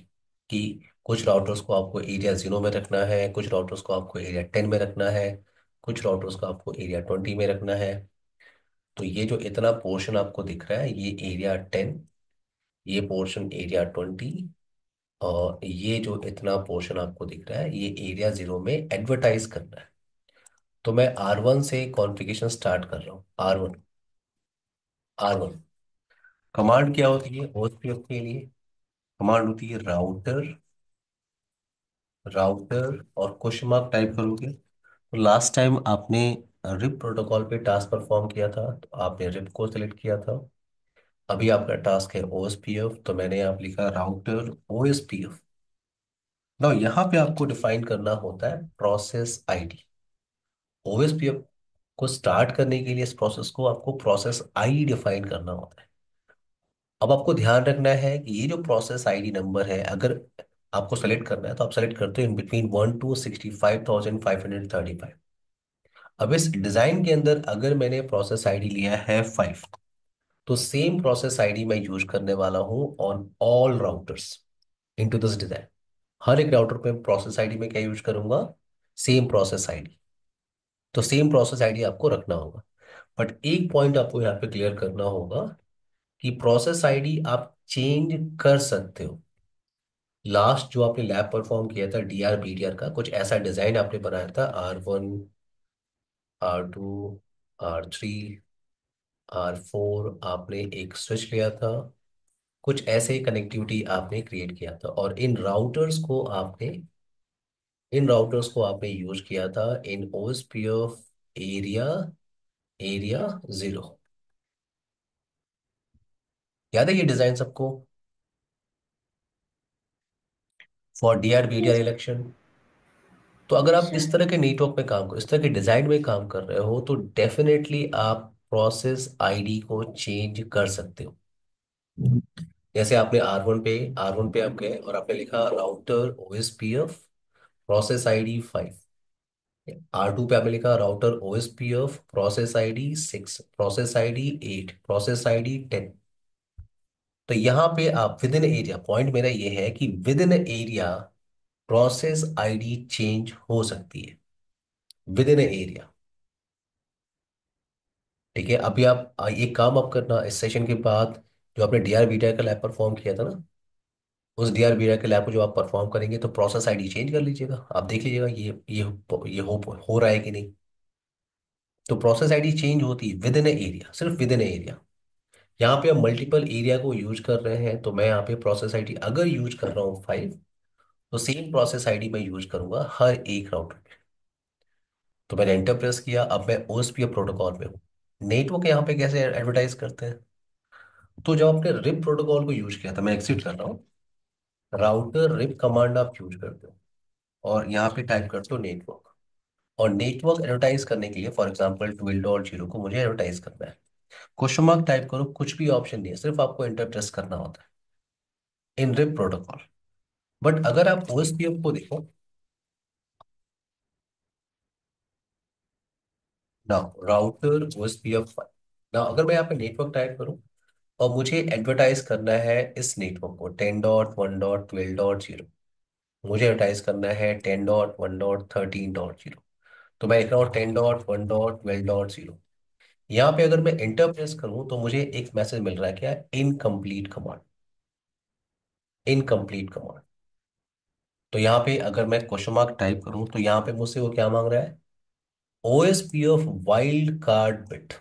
कि कुछ राउटर्स को आपको एरिया 0 में रखना है, कुछ राउटर्स को आपको एरिया 10 में रखना है, कुछ राउटर्स को आपको एरिया 20 में रखना है। तो ये जो इतना पोर्शन आपको दिख रहा है, ये एरिया 10, ये पोर्शन एरिया 20, और ये जो इतना पोर्शन आपको दिख रहा है, ये एरिया 0 में एडवर्टाइज करना है। तो मैं R1 से कॉन्फ़िगरेशन स्टार्ट कर रहा हूँ। R1 कमांड क्या होती है ओएसपीएफ के लिए? कमांड होती है राउटर, राउटर और क्वेश्चन मार्क टाइप करोगे। तो लास्ट टाइम आपने रिप प्रोटोकॉल पे टास्क परफॉर्म किया था, तो आपने रिप को सिलेक्ट किया था। अभी आपका टास्क है ओएसपीएफ, तो मैंने यहाँ पे लिखा राउटर ओएसपीएफ। ना यहाँ पे आपको डिफाइन करना होता है प्रोसेस आईडी। ओएसपीएफ को स्टार्ट करने के लिए इस प्रोसेस को आपको प्रोसेस आईडी डिफाइन करना होता है। अब आपको ध्यान रखना है कि ये जो प्रोसेस आईडी नंबर है, अगर आपको सेलेक्ट करना है तो आप सेलेक्ट करते हो इन बिटवीन 1 to 65,535। अब इस डिजाइन के अंदर अगर मैंने प्रोसेस आईडी लिया है 5, तो सेम प्रोसेस आईडी मैं यूज करने वाला हूं on all routers into this design. हर एक राउटर पे प्रोसेस आईडी में क्या यूज करूंगा? Same process ID. तो सेम प्रोसेस आईडी आपको रखना होगा। बट एक पॉइंट आपको यहाँ पे क्लियर करना होगा कि प्रोसेस आईडी आप चेंज कर सकते हो। लास्ट जो आपने लैब परफॉर्म किया था डीआर बीडीआर का, कुछ ऐसा डिजाइन आपने बनाया था। R1, R2, R3, R4, आपने एक स्विच लिया था। कुछ ऐसे कनेक्टिविटी आपने क्रिएट किया था, और इन राउटर्स को आपने यूज किया था इन ओएसपीएफ एरिया एरिया 0। याद है ये डिजाइन सबको? For DRBDR Yes. इलेक्शन। तो अगर Yes, आप sir. इस तरह के नेटवर्क में काम करो, इस तरह के डिजाइन में काम कर रहे हो, तो डेफिनेटली आप प्रोसेस आईडी को चेंज कर सकते हो। जैसे आपने आर वन पे आप गए और आपने लिखा router OSPF process ID 5। R2 पे आपने लिखा router OSPF process ID 6, process ID 8, process ID 10। तो यहाँ पे आप विद इन एरिया, पॉइंट मेरा ये है कि with in area process ID change हो सकती है, विद इन एरिया। ठीक है, अभी आप एक काम आप करना इस सेशन के बाद, जो आपने DRBDR का लैब परफॉर्म किया था ना, उस DRBDR के लैब को जो आप परफॉर्म करेंगे तो प्रोसेस आईडी चेंज कर लीजिएगा, आप देख लीजिएगा ये हो रहा है कि नहीं। तो प्रोसेस आईडी चेंज होती है विद इन एरिया, सिर्फ विद इन एरिया। यहाँ पे हम मल्टीपल एरिया को यूज कर रहे हैं, तो मैं यहाँ पे प्रोसेस आईडी अगर यूज कर रहा हूँ 5, तो सेम प्रोसेस आईडी मैं यूज करूंगा हर एक राउटर पे। तो मैंने एंटर प्रेस किया, अब मैं OSPF प्रोटोकॉल पे हूँ। नेटवर्क यहाँ पे कैसे एडवर्टाइज करते हैं, तो जब आपने रिप प्रोटोकॉल को यूज किया था, मैं एक्सिट कर रहा हूँ, राउटर रिप कमांड आप यूज करते हो और यहाँ पे टाइप करते हो नेटवर्क। और नेटवर्क एडवर्टाइज करने के लिए फॉर एग्जांपल 12.0 को मुझे एडवर्टाइज करना है, क्वेश्चन मार्क टाइप करो, कुछ भी ऑप्शन नहीं है, सिर्फ आपको एंटर प्रेस करना होता है इन रिप प्रोटोकॉल। बट अगर आप OSPF को देखो ना, राउटर OSPF 5 ना, अगर मैं यहाँ पे नेटवर्क टाइप करूँ और मुझे एडवर्टाइज करना है इस नेटवर्क को 10.1.12.0, मुझे एडवर्टाइज करना है 10.1.13.0, तो मैं लिख रहा हूँ 10.1.12.0। यहाँ पे अगर मैं इंटर प्रेस करूँ तो मुझे एक मैसेज मिल रहा है, क्या, इनकम्प्लीट कमांड, इनकम्प्लीट कमांड। तो यहाँ पे अगर मैं क्वेश्चन मार्क टाइप करूँ तो यहाँ पे मुझसे वो क्या मांग रहा है, OSPF वाइल्ड कार्ड बिट।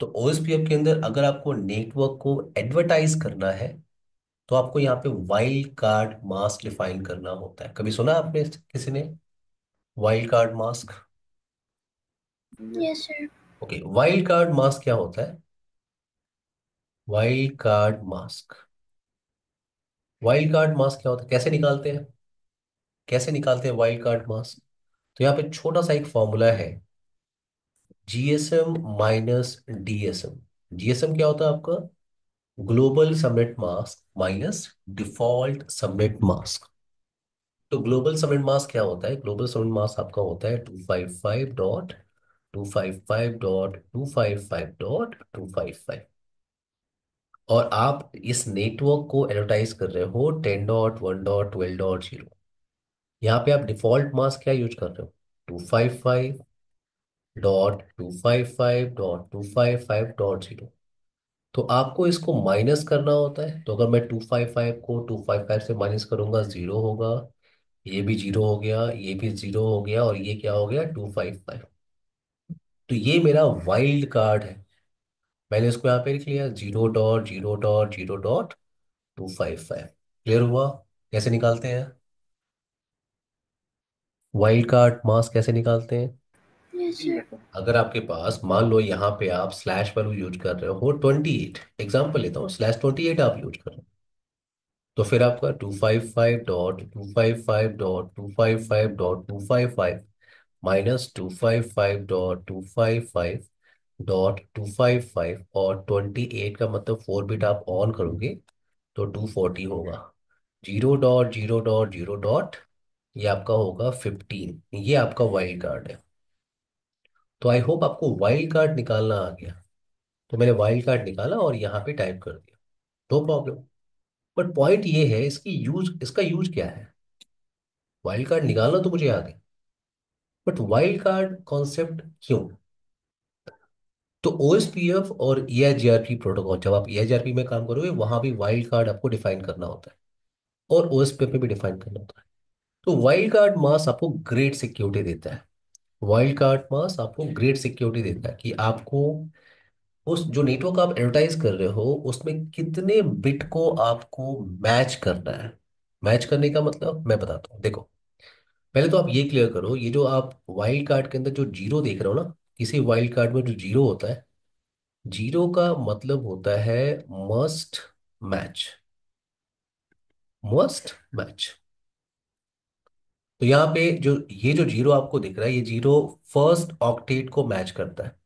तो OSPF के अंदर अगर आपको नेटवर्क को एडवर्टाइज करना है, तो आपको यहाँ पे वाइल्ड कार्ड मास्क डिफाइन करना होता है। कभी सुना आपने किसी ने wild card mask? Yes, sir. Okay, wild card mask क्या होता है? Wild card mask, wild card mask क्या होता है, कैसे निकालते हैं, कैसे निकालते हैं वाइल्ड कार्ड मास्क? तो यहाँ पे छोटा सा एक फॉर्मूला है, GSM - DSM। GSM क्या होता है आपका? Global subnet mask minus default subnet mask. तो ग्लोबल सबनेट मास्क क्या होता है? ग्लोबल सबनेट मास्क आपका होता है 255.255.255.255। और आप इस नेटवर्क को एडवर्टाइज कर रहे हो 10.1.12.0। यहाँ पे आप डिफॉल्ट मास्क क्या यूज कर रहे हो? 255.255.255.0। तो आपको इसको माइनस करना होता है, तो अगर मैं 255 को 255 से माइनस करूंगा, जीरो होगा, ये भी जीरो हो गया, ये भी जीरो हो गया, और ये क्या हो गया, 255। तो ये मेरा वाइल्ड कार्ड है, मैंने इसको यहाँ पे लिख लिया 0.0.0.255। क्लियर हुआ? कैसे निकालते हैं वाइल्ड कार्ड मास्क, कैसे निकालते हैं? Yes, ठीक है sir. सर। अगर आपके पास मान लो यहाँ पे आप स्लैश वैल्यू यूज कर रहे हो 28, एग्जाम्पल लेता हूँ, /28 आप यूज कर रहे हो, तो फिर आपका 255.255.255.255 माइनस 255.255.255, और 28 का मतलब 4 बिट आप ऑन करोगे तो 240 होगा, 0.0.0. ये आपका होगा 15, ये आपका वाइल्ड कार्ड है। तो आई होप आपको वाइल्ड कार्ड निकालना आ गया। तो मैंने वाइल्ड कार्ड निकाला और यहाँ पे टाइप कर दिया, नो प्रॉब्लम। बट पॉइंट ये है, इसका यूज क्या है? वाइल्ड कार्ड निकालना तो मुझे आ गया, बट वाइल्ड कार्ड कॉन्सेप्ट क्यों? तो OSPF और EIGRP प्रोटोकॉल, जब आप EIGRP में काम करोगे वहां भी वाइल्ड कार्ड आपको डिफाइन करना होता है, और OSPF में भी डिफाइन करना होता है। तो वाइल्ड कार्ड मास आपको ग्रेट सिक्योरिटी देता है, वाइल्ड कार्ड मास आपको ग्रेट सिक्योरिटी देता है कि आपको उस जो नेटवर्क आप एडवर्टाइज कर रहे हो उसमें कितने बिट को आपको मैच करना है। मैच करने का मतलब मैं बताता हूँ, देखो, पहले तो आप ये क्लियर करो, ये जो आप वाइल्ड कार्ड के अंदर जो जीरो देख रहे हो ना, किसी वाइल्ड कार्ड में जो जीरो होता है, जीरो का मतलब होता है मस्ट मैच। Must match. तो यहाँ पे जो ये जो जीरो आपको दिख रहा है, ये जीरो फर्स्ट ऑक्टेट को मैच करता है।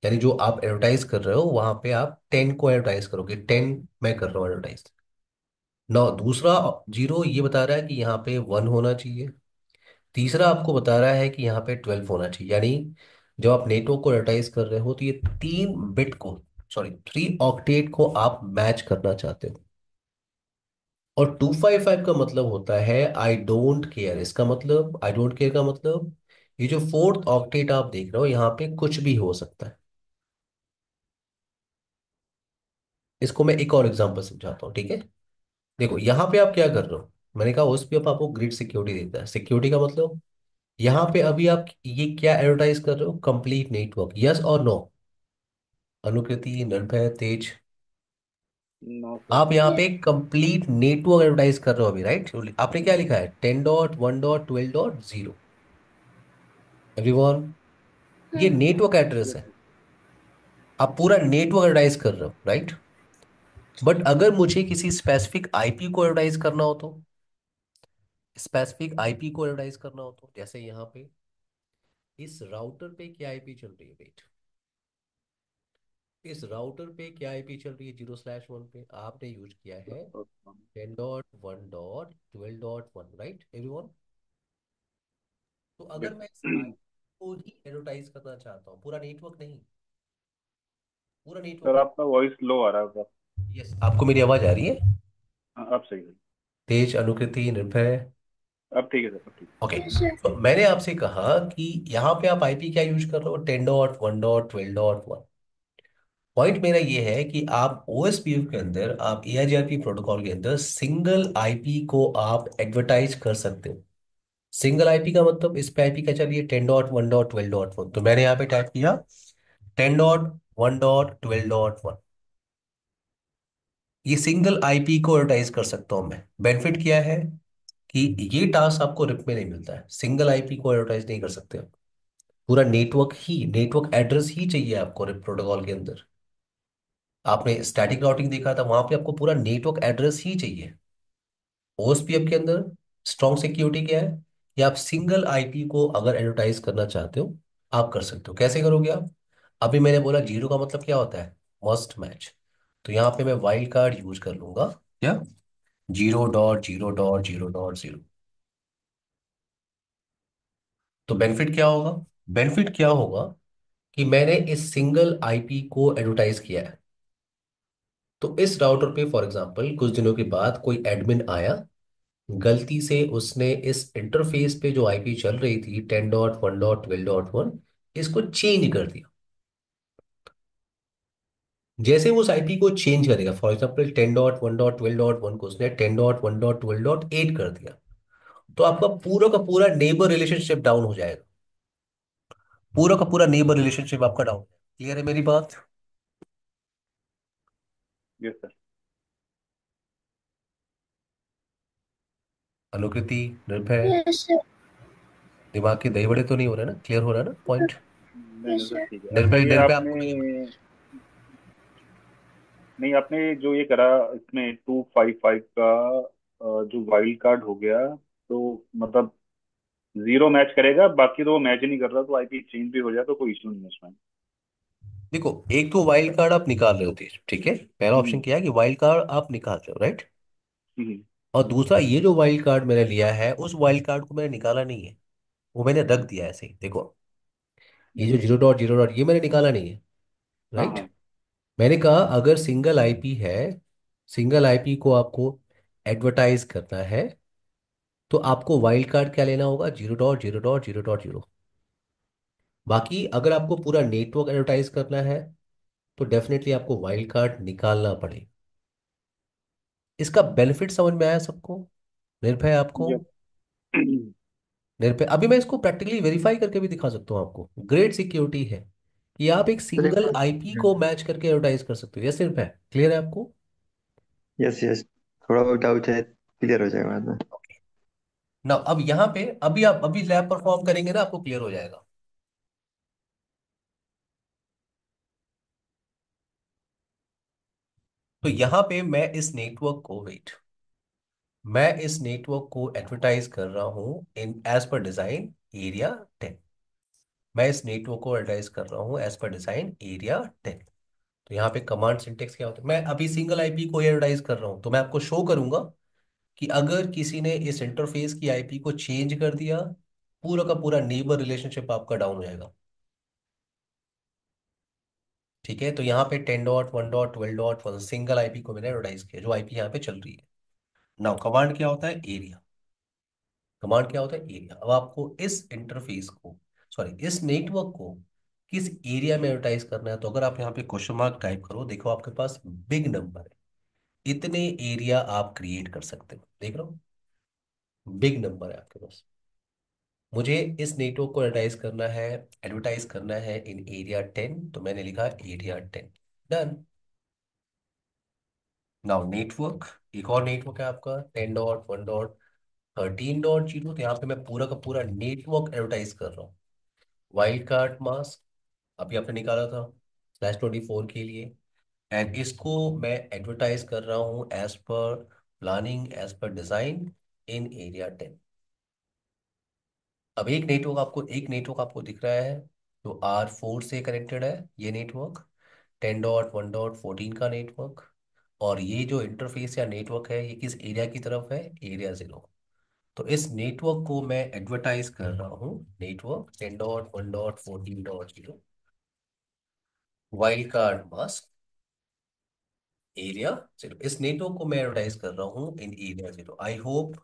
यानी जो आप एडवर्टाइज कर रहे हो वहां पे आप 10 को एडवर्टाइज करोगे, 10 मैं कर रहा हूँ एडवर्टाइज। नौ दूसरा जीरो ये बता रहा है कि यहाँ पे 1 होना चाहिए। तीसरा आपको बता रहा है कि यहाँ पे 12 होना चाहिए। यानी जब आप नेटवर्क को एडवर्टाइज कर रहे हो तो ये 3 बिट को, सॉरी 3 ऑक्टेट को आप मैच करना चाहते हो। और 255 का मतलब होता है आई डोंट केयर। इसका मतलब आई डोंट केयर का मतलब ये जो फोर्थ ऑक्टेट आप देख रहे हो यहाँ पे कुछ भी हो सकता है। इसको मैं एक और एग्जांपल समझाता हूँ, ठीक है। देखो यहाँ पे आप क्या कर रहे हो, मैंने कहा OSPF आपको ग्रिड सिक्योरिटी देता है। सिक्योरिटी का मतलब यहाँ पे अभी आप ये क्या एडवर्टाइज कर रहे हो, कंप्लीट नेटवर्क, यस और नो। अनुकृति, निर्भय, तेज, नो सर। आप यहाँ ये पे कंप्लीट नेटवर्क एडवर्टाइज कर रहे हो अभी, राइट। आपने क्या लिखा है, 10.1.12.0। एवरीवन, ये हम्म नेटवर्क एड्रेस यस है। सर। आप पूरा नेटवर्क एडवर्टाइज कर रहे हो, राइट। बट अगर मुझे किसी स्पेसिफिक आईपी को एडवर्टाइज करना हो तो, स्पेसिफिक आईपी को एडवर्टाइज करना हो तो जैसे यहाँ पे इस राउटर पे क्या आईपी चल रही है, वेट। इस राउटर पे क्या आईपी चल रही है, 0/1 पे आपने यूज किया है 10.1.12.1, राइट एवरीवन। तो अगर यस मैं इस सर। आईपी को ही एडवर्टाइज करना चाहता हूँ, पूरा नेटवर्क नहीं, पूरा नेटवर्क सर नहीं। आपका वॉइस लो आ रहा है सर। यस, आपको मेरी आवाज आ रही है। हाँ, अब सही है। तेज, अनुकृति, निर्भय। अब ठीक है सर, अब ठीक ओके। Yes sir. तो मैंने आपसे कहा कि यहाँ पे आप आईपी क्या यूज कर रहे हो, 10.1.12.1। पॉइंट मेरा ये है कि आप OSPF के अंदर, आप ARGRP प्रोटोकॉल के अंदर सिंगल आईपी को आप एडवर्टाइज कर सकते हो। सिंगल आईपी का मतलब इस पे आईपी क्या चलिए, 10.1.12.1। तो मैंने यहाँ पे टाइप किया 10.1.12.1। ये सिंगल आईपी को एडवर्टाइज कर सकता हूं मैं। बेनिफिट क्या है कि ये टास्क आपको रिप में नहीं मिलता है, सिंगल आईपी को एडवर्टाइज नहीं कर सकते आप। पूरा नेटवर्क ही, नेटवर्क एड्रेस ही चाहिए आपको रिप प्रोटोकॉल के अंदर। आपने स्टैटिक राउटिंग देखा था, वहां पे आपको पूरा नेटवर्क एड्रेस ही चाहिए। OSPF के अंदर स्ट्रॉन्ग सिक्योरिटी क्या है कि आप सिंगल आईपी को अगर एडवर्टाइज करना चाहते हो आप कर सकते हो। कैसे करोगे आप, अभी मैंने बोला जीरो का मतलब क्या होता है, मस्ट मैच। तो यहाँ पे मैं वाइल्ड कार्ड यूज कर लूंगा, क्या, 0.0.0.0। तो बेनिफिट क्या होगा, बेनिफिट क्या होगा कि मैंने इस सिंगल आईपी को एडवर्टाइज किया है। तो इस राउटर पे फॉर एग्जांपल कुछ दिनों के बाद कोई एडमिन आया, गलती से उसने इस इंटरफेस पे जो आईपी चल रही थी 10.1.12.1, इसको चेंज कर दिया। जैसे वो उस आईपी को चेंज करेगा, फॉर एग्जांपल 10.1.12.1 को उसने 10.1.12.8 कर दिया, तो आपका पूरा का पूरा नेबर रिलेशनशिप डाउन हो जाएगा। पूरा का पूरा नेबर रिलेशनशिप आपका डाउन। क्लियर है मेरी बात। है। Yes sir. अनुकृति, निर्भय, यस सर। दिमाग के दही बड़े तो नहीं हो रहे ना, क्लियर हो रहा है ना पॉइंट। नहीं नहीं यस सर, सर। ठीक है। अच्छा निर्भय, ये निर्भय आपने, आपको मेरी बात। नहीं आपने जो ये करा इसमें 255 का जो वाइल्ड कार्ड हो गया, तो मतलब जीरो मैच करेगा, बाकी तो वो मैच ही नहीं कर रहा, तो आईपी चेंज भी हो जाए तो कोई इशू नहीं है उसमें। देखो, एक तो वाइल्ड कार्ड आप निकाल रहे होते, ठीक है, पहला ऑप्शन हम्म। क्या है कि वाइल्ड कार्ड आप निकाल रहे हो, राइट। हम्म। और दूसरा, ये जो वाइल्ड कार्ड मैंने लिया है उस वाइल्ड कार्ड को मैंने निकाला नहीं है, वो मैंने रख दिया ऐसे ही। देखो, ये जो अच्छा। 0.0. ये मैंने निकाला नहीं है, हाँ राइट। हाँ। मैंने कहा अगर सिंगल आईपी है, सिंगल आईपी को आपको एडवर्टाइज करना है तो आपको वाइल्ड कार्ड क्या लेना होगा, 0.0.0.0। बाकी अगर आपको पूरा नेटवर्क एडवर्टाइज करना है तो डेफिनेटली आपको वाइल्ड कार्ड निकालना पड़ेगा। इसका बेनिफिट समझ में आया सबको, निर्भय आपको। यस। निर्भय, अभी मैं इसको प्रैक्टिकली वेरीफाई करके भी दिखा सकता हूँ आपको, ग्रेट सिक्योरिटी है कि आप एक सर एक सिंगल आईपी को मैच करके एडवर्टाइज कर सकते हो। यस निर्भय, क्लियर है आपको। यस यस, थोड़ा बहुत डाउट है, क्लियर हो जाएगा बाद में। ना अब यहाँ पे अभी आप अभी लैब परफॉर्म करेंगे ना, आपको क्लियर हो जाएगा। तो यहाँ पे मैं इस नेटवर्क को एडवर्टाइज कर रहा हूँ इन एज पर डिजाइन एरिया 10। मैं इस नेटवर्क को एडवर्टाइज कर रहा हूँ एज पर डिजाइन एरिया 10। तो यहाँ पे कमांड सिंटेक्स क्या होता है, मैं अभी सिंगल आईपी को एडवर्टाइज कर रहा हूँ, तो मैं आपको शो करूंगा कि अगर किसी ने इस इंटरफेस की आईपी को चेंज कर दिया, पूरा का पूरा नेबर रिलेशनशिप आपका डाउन हो जाएगा। ठीक है, तो यहाँ पे 10.1.12.1 सिंगल आईपी को मैंने एडवर्टाइज किया, जो आईपी यहाँ पे चल रही है। नाउ कमांड क्या होता है, एरिया। कमांड क्या होता है, एरिया। अब आपको इस इंटरफेस को, सॉरी इस नेटवर्क को किस एरिया में एडवर्टाइज करना है, तो अगर आप यहाँ पे क्वेश्चन मार्क टाइप करो, देखो आपके पास बिग नंबर है, इतने एरिया आप क्रिएट कर सकते हो, देख रहे हो, बिग नंबर है आपके पास। मुझे इस नेटवर्क को एडवर्टाइज करना है इन एरिया 10, तो मैंने लिखा एरिया 10। डन। नाउ नेटवर्क, एक और नेटवर्क है आपका 10.1.13.0, तो यहाँ पे मैं पूरा का पूरा नेटवर्क एडवर्टाइज कर रहा हूँ। वाइल्ड कार्ड मास्क अभी आपने निकाला था /24 के लिए, एंड इसको मैं एडवर्टाइज कर रहा हूँ as per planning, as per design in area 10। अब एक नेटवर्क आपको दिख रहा है जो R4 से कनेक्टेड है, ये नेटवर्क 10.1.14 का नेटवर्क। और ये जो इंटरफेस या नेटवर्क है, ये किस एरिया की तरफ है, एरिया 0। तो इस नेटवर्क को मैं एडवर्टाइज कर रहा हूँ, network 10.1.14.0 wild card mask area 0। इस नेटवर्क को मैं एडवर्टाइज कर रहा हूँ इन एरिया 0। आई होप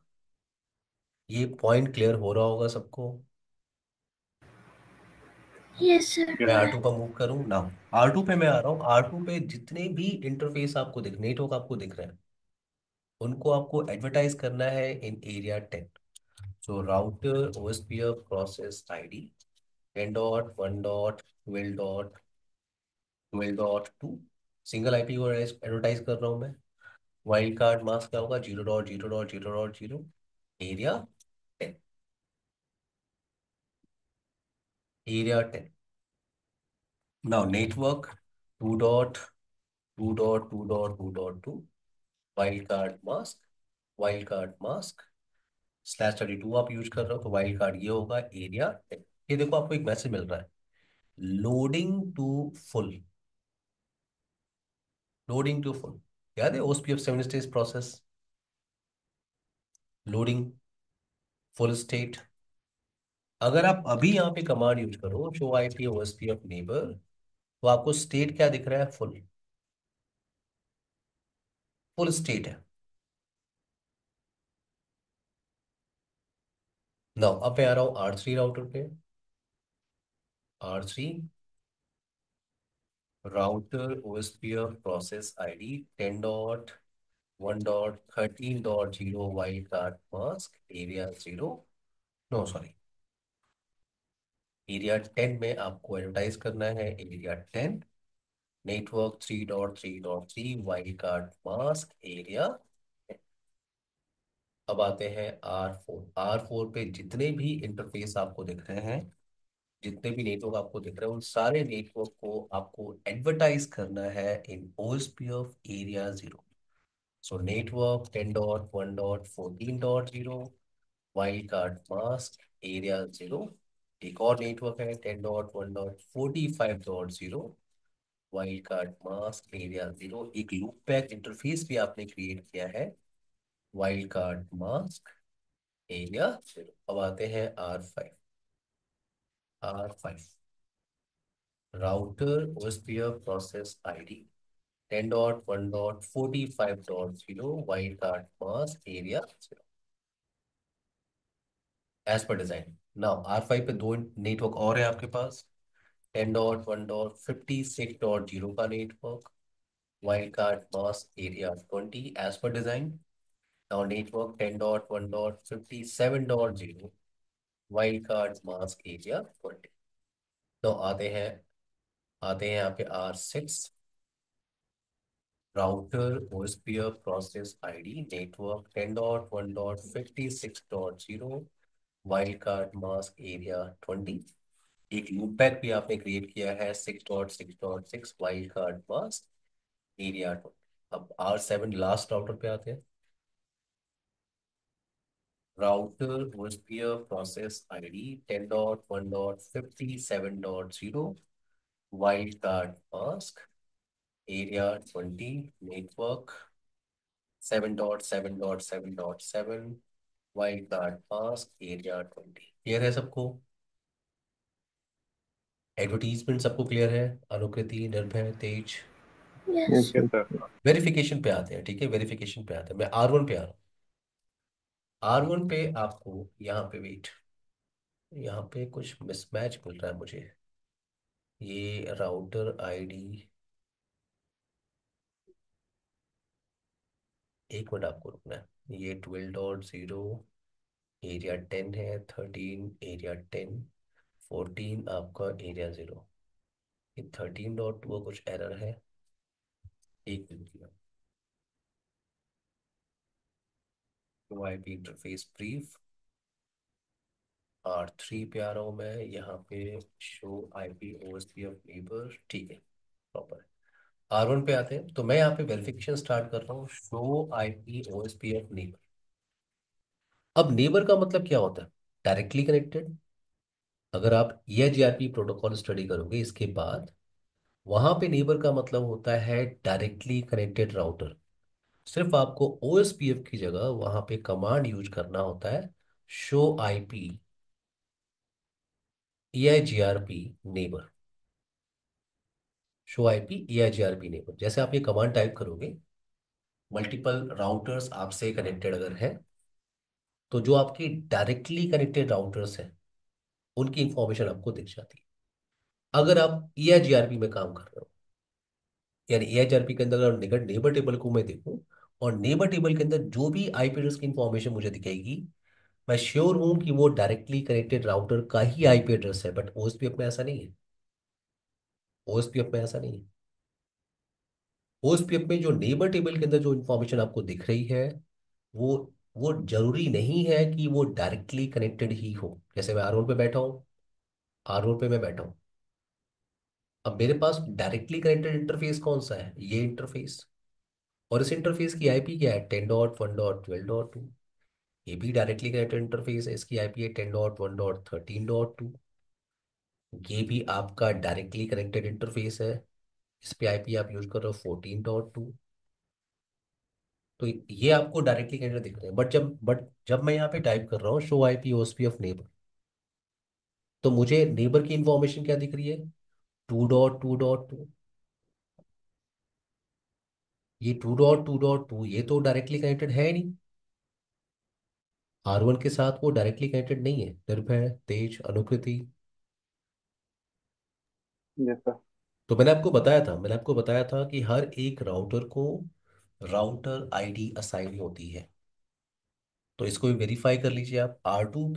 ये पॉइंट क्लियर हो रहा होगा सबको। यस सर, मैं हो रहा R2 है। पर मूव करूँ ना, R2 पे मैं आ रहा हूँ। R2 पे जितने भी इंटरफेस आपको दिख, नेटवर्क आपको दिख रहे हैं, उनको आपको एडवर्टाइज करना है in area 10। So router OSPF process ID 10.1.12.12.2 single IP को एडवर्टाइज कर रहा हूँ मैं। वाइल्ड कार्ड मास्क क्या होगा, 0.0.0.0 area 10। Area 10। Now network 2.2.2.2.2 wild card mask, wild card mask /32 आप यूज कर रहे हो, तो वाइल्ड कार्ड ये होगा एरिया 10। ये देखो आपको एक मैसेज मिल रहा है, loading to full. Loading to full याद है, OSPF 7 stage process, loading full state. अगर आप अभी यहाँ पे कमांड यूज करो शो आईपी ओएसपीएफ नेबर, तो आपको स्टेट क्या दिख रहा है, फुल, फुल स्टेट है। नाउ अब मैं आ रहा हूँ R3 राउटर पे। R3 router OSPF process ID 10.1.13.0 wild card mask area 0, no sorry area 10 में आपको एडवर्टाइज करना है area 10, network 3.3.3 wild card mask area. अब आते हैं R4 पे जितने भी इंटरफेस आपको दिख रहे हैं, जितने भी नेटवर्क आपको दिख रहे हैं, उन सारे नेटवर्क को आपको एडवर्टाइज करना है in OSPF area 0। So network 10.1.14.0 wild card mask area 0। एक और नेटवर्क है 10.1.45.0 वाइल्ड कार्ड मास्क एरिया 0। एक लूप बैक इंटरफेस भी आपने क्रिएट किया है, वाइल्ड कार्ड मास्क एरिया 0। अब आते हैं R5 router OSPF process ID 10.1.45.0 wild card mask area 0 as per design. Now R5 पे दो नेटवर्क और है आपके पास, 10.1.56.0 का network wild card mask area 20 as per design. Now network 10.1.57.0 wild card mask area 20। तो आते हैं यहाँ पे R6 router OSPF process ID network 10.1.56.0 wild card mask area 20। एक लूपबैक भी आपने क्रिएट किया है 6.6.6 वाइल्ड कार्ड मास्क एरिया 20। अब R7 लास्ट राउटर पे आते हैं। Router OSPF process ID 10.1.57.0, wild card mask, area 20, network 7.7.7.7, wild card mask, area 20। Clear है सबको? एडवर्टीजमेंट सबको क्लियर है? Anukriti, Nirbhay, Tej. Yes. Yes yes yes. Sir. Verification पे आते हैं, ठीक है, वेरिफिकेशन पे आते हैं। मैं R1 पे आ रहा हूँ। R1 पे आपको यहाँ पे वेट, यहाँ पे कुछ मिसमैच मिल रहा है मुझे। ये राउटर आईडी, एक मिनट आपको रुकना है। ये 12.0 एरिया 10 है, 13 एरिया 10, 14 आपका एरिया 0। ये 13.2 कुछ एरर है। एक मिनट, तो आईपी इंटरफेस ब्रीफ R3 पे आ रहा हूँ मैं। यहाँ पे शो आईपी ओएसपीएफ नेबर, ठीक है, प्रॉपर है। R1 पे आते हैं, तो मैं यहाँ पे वेरिफिकेशन स्टार्ट कर रहा हूँ, शो आईपी ओएसपीएफ नेबर। अब नेबर का मतलब क्या होता है? Directly connected. अगर आप ईआईजीआरपी प्रोटोकॉल स्टडी करोगे इसके बाद, वहां पे नेबर का मतलब होता है डायरेक्टली कनेक्टेड राउटर। सिर्फ आपको ओएसपीएफ की जगह वहां पे कमांड यूज करना होता है, show IP EIGRP neighbour. Show IP EIGRP neighbour, जैसे आप ये कमांड टाइप करोगे, मल्टीपल राउटर्स आपसे कनेक्टेड अगर है, तो जो आपकी डायरेक्टली कनेक्टेड राउटर्स हैं उनकी इंफॉर्मेशन आपको दिख जाती है। अगर आप ईआईजीआरपी में काम कर रहे हो, यानी एएचआरपी के अंदर अगर निकट नेबर टेबल को मैं देखूं, और नेबर टेबल के अंदर जो भी आईपी एड्रेस की इंफॉर्मेशन मुझे दिखेगी, मैं श्योर हूं कि वो डायरेक्टली कनेक्टेड राउटर का ही आईपी एड्रेस है। बट ओएसपीएफ में ऐसा नहीं है। ओएसपीएफ में ऐसा नहीं है। ओएसपीएफ में जो नेबर टेबल के अंदर जो इंफॉर्मेशन आपको दिख रही है, वो वो जरूरी नहीं है कि वो डायरेक्टली कनेक्टेड ही हो। जैसे मैं R1 पे बैठा हूँ, R1 पे मैं बैठा हूँ, अब मेरे पास डायरेक्टली कनेक्टेड इंटरफेस कौन सा है? ये इंटरफेस। और इस इंटरफेस की आईपी क्या है? 10.1.12.2। ये भी डायरेक्टली कनेक्टेड इंटरफेस है, इसकी आईपी है 10.1.13.2। ये भी आपका डायरेक्टली कनेक्टेड इंटरफेस है, इस पे आईपी आप यूज कर रहे हो 14.2। तो ये आपको डायरेक्टली कनेक्टेड दिख रहे हैं। बट जब मैं यहाँ पे टाइप कर रहा हूँ show IP OSP of neighbour, तो मुझे नेबर की इंफॉर्मेशन क्या दिख रही है? 2.2.2। ये 2.2.2 ये तो डायरेक्टली कनेक्टेड है नहीं। R1 के साथ वो डायरेक्टली कनेक्टेड नहीं है। निर्भय, तेज, अनुकृति। Yes sir. तो मैंने आपको बताया था कि हर एक राउटर को राउटर आईडी असाइन होती है। तो इसको भी वेरीफाई कर लीजिए आप। R2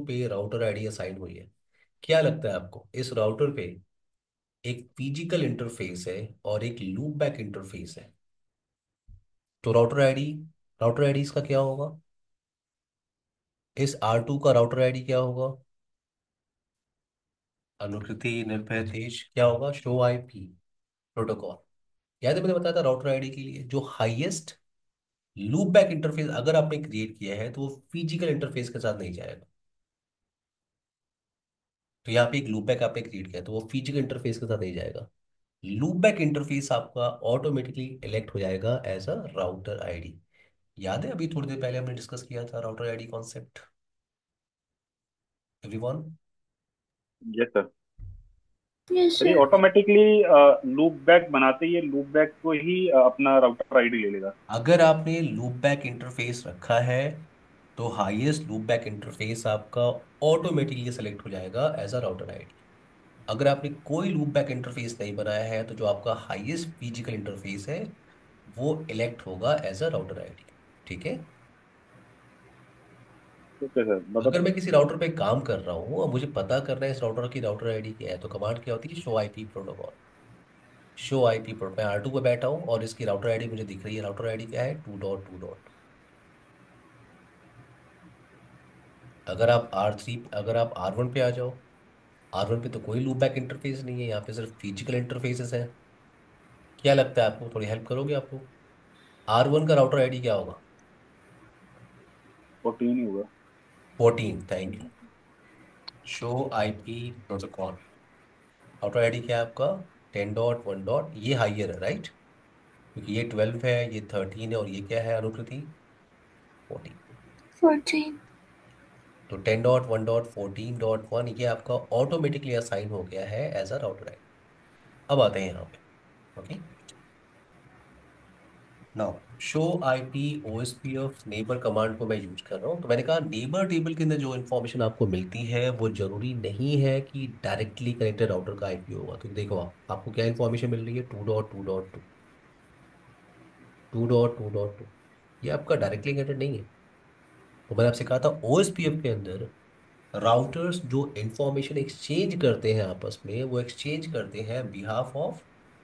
पे राउटर आईडी असाइन हुई है। क्या लगता है आपको, इस राउटर पे एक फिजिकल इंटरफेस है और एक लूप बैक इंटरफेस है, तो राउटर आईडी इसका क्या होगा? इस R2 का राउटर आईडी क्या होगा? अनुकृति, निर्भय, तेज, क्या होगा? Show IP protocol. याद है मैंने बताया था, राउटर आईडी के लिए जो हाईएस्ट लूप बैक इंटरफेस अगर आपने क्रिएट किया है, तो वो फिजिकल इंटरफेस के साथ नहीं जाएगा। तो यहाँ पे एक लूप बैक आपने क्रिएट किया, तो वो फिजिकल इंटरफेस के साथ नहीं जाएगा। लूप बैक इंटरफेस आपका ऑटोमेटिकली इलेक्ट हो जाएगा एज अ राउटर आईडी। याद है अभी थोड़ी देर पहले हमने डिस्कस किया था router ID concept, everyone? Yes sir. Yes sir ये सर। ऑटोमेटिकली लूप बैक बनाते ही ये लूप बैक को ही अपना राउटर आईडी ले लेगा। अगर आपने लूप बैक इंटरफेस रखा है, तो हाईएस्ट लूप बैक इंटरफेस आपका ऑटोमेटिकली सेलेक्ट हो जाएगा एज अ राउटर आईडी। अगर आपने कोई लूप बैक इंटरफेस नहीं बनाया है, तो जो आपका हाईएस्ट फिजिकल इंटरफेस है वो इलेक्ट होगा एज अ राउटर आईडी। ठीक है? ओके सर, अगर मतलब। मैं किसी राउटर पे काम कर रहा हूँ और मुझे पता करना है इस राउटर की राउटर आईडी क्या है, तो कमांड क्या होती है? Show IP protocol. Show IP protocol, मैं R2 पे बैठा हूँ और इसकी राउटर आईडी मुझे दिख रही है। राउटर आईडी क्या है? 2.2 डॉट। अगर आप R1 पे आ जाओ, R1 पे तो कोई लूप बैक इंटरफेस नहीं है, यहाँ पे सिर्फ फिजिकल इंटरफेसेस है। क्या लगता है आपको, थोड़ी हेल्प करोगे आपको? R1 का राउटर आईडी क्या होगा? 14 ही होगा। 14, thank you. Show IP protocol, router ID क्या है आपका? 10.1 ये हाइयर है राइट, क्योंकि ये 12 है, ये 13 है, और ये क्या है अनुकृति? 14। 14। तो 10.1.14.1 ये आपका ऑटोमेटिकली असाइन हो गया है एज अ राउटर आईडी। अब आते हैं यहाँ पे। Okay, now show IP OSPF neighbour command को मैं यूज कर रहा हूँ। तो मैंने कहा नेबर टेबल के अंदर जो इन्फॉर्मेशन आपको मिलती है वो जरूरी नहीं है कि डायरेक्टली कनेक्टेड राउटर का IP होगा। तो देखो आपको क्या इन्फॉर्मेशन मिल रही है? 2.2.2, 2.2.2, ये आपका डायरेक्टली कनेक्टेड नहीं है। तो मैंने आपसे कहा था OSPF के अंदर राउटर्स जो इंफॉर्मेशन एक्सचेंज करते हैं आपस में, वो एक्सचेंज करते हैं बिहाफ ऑफ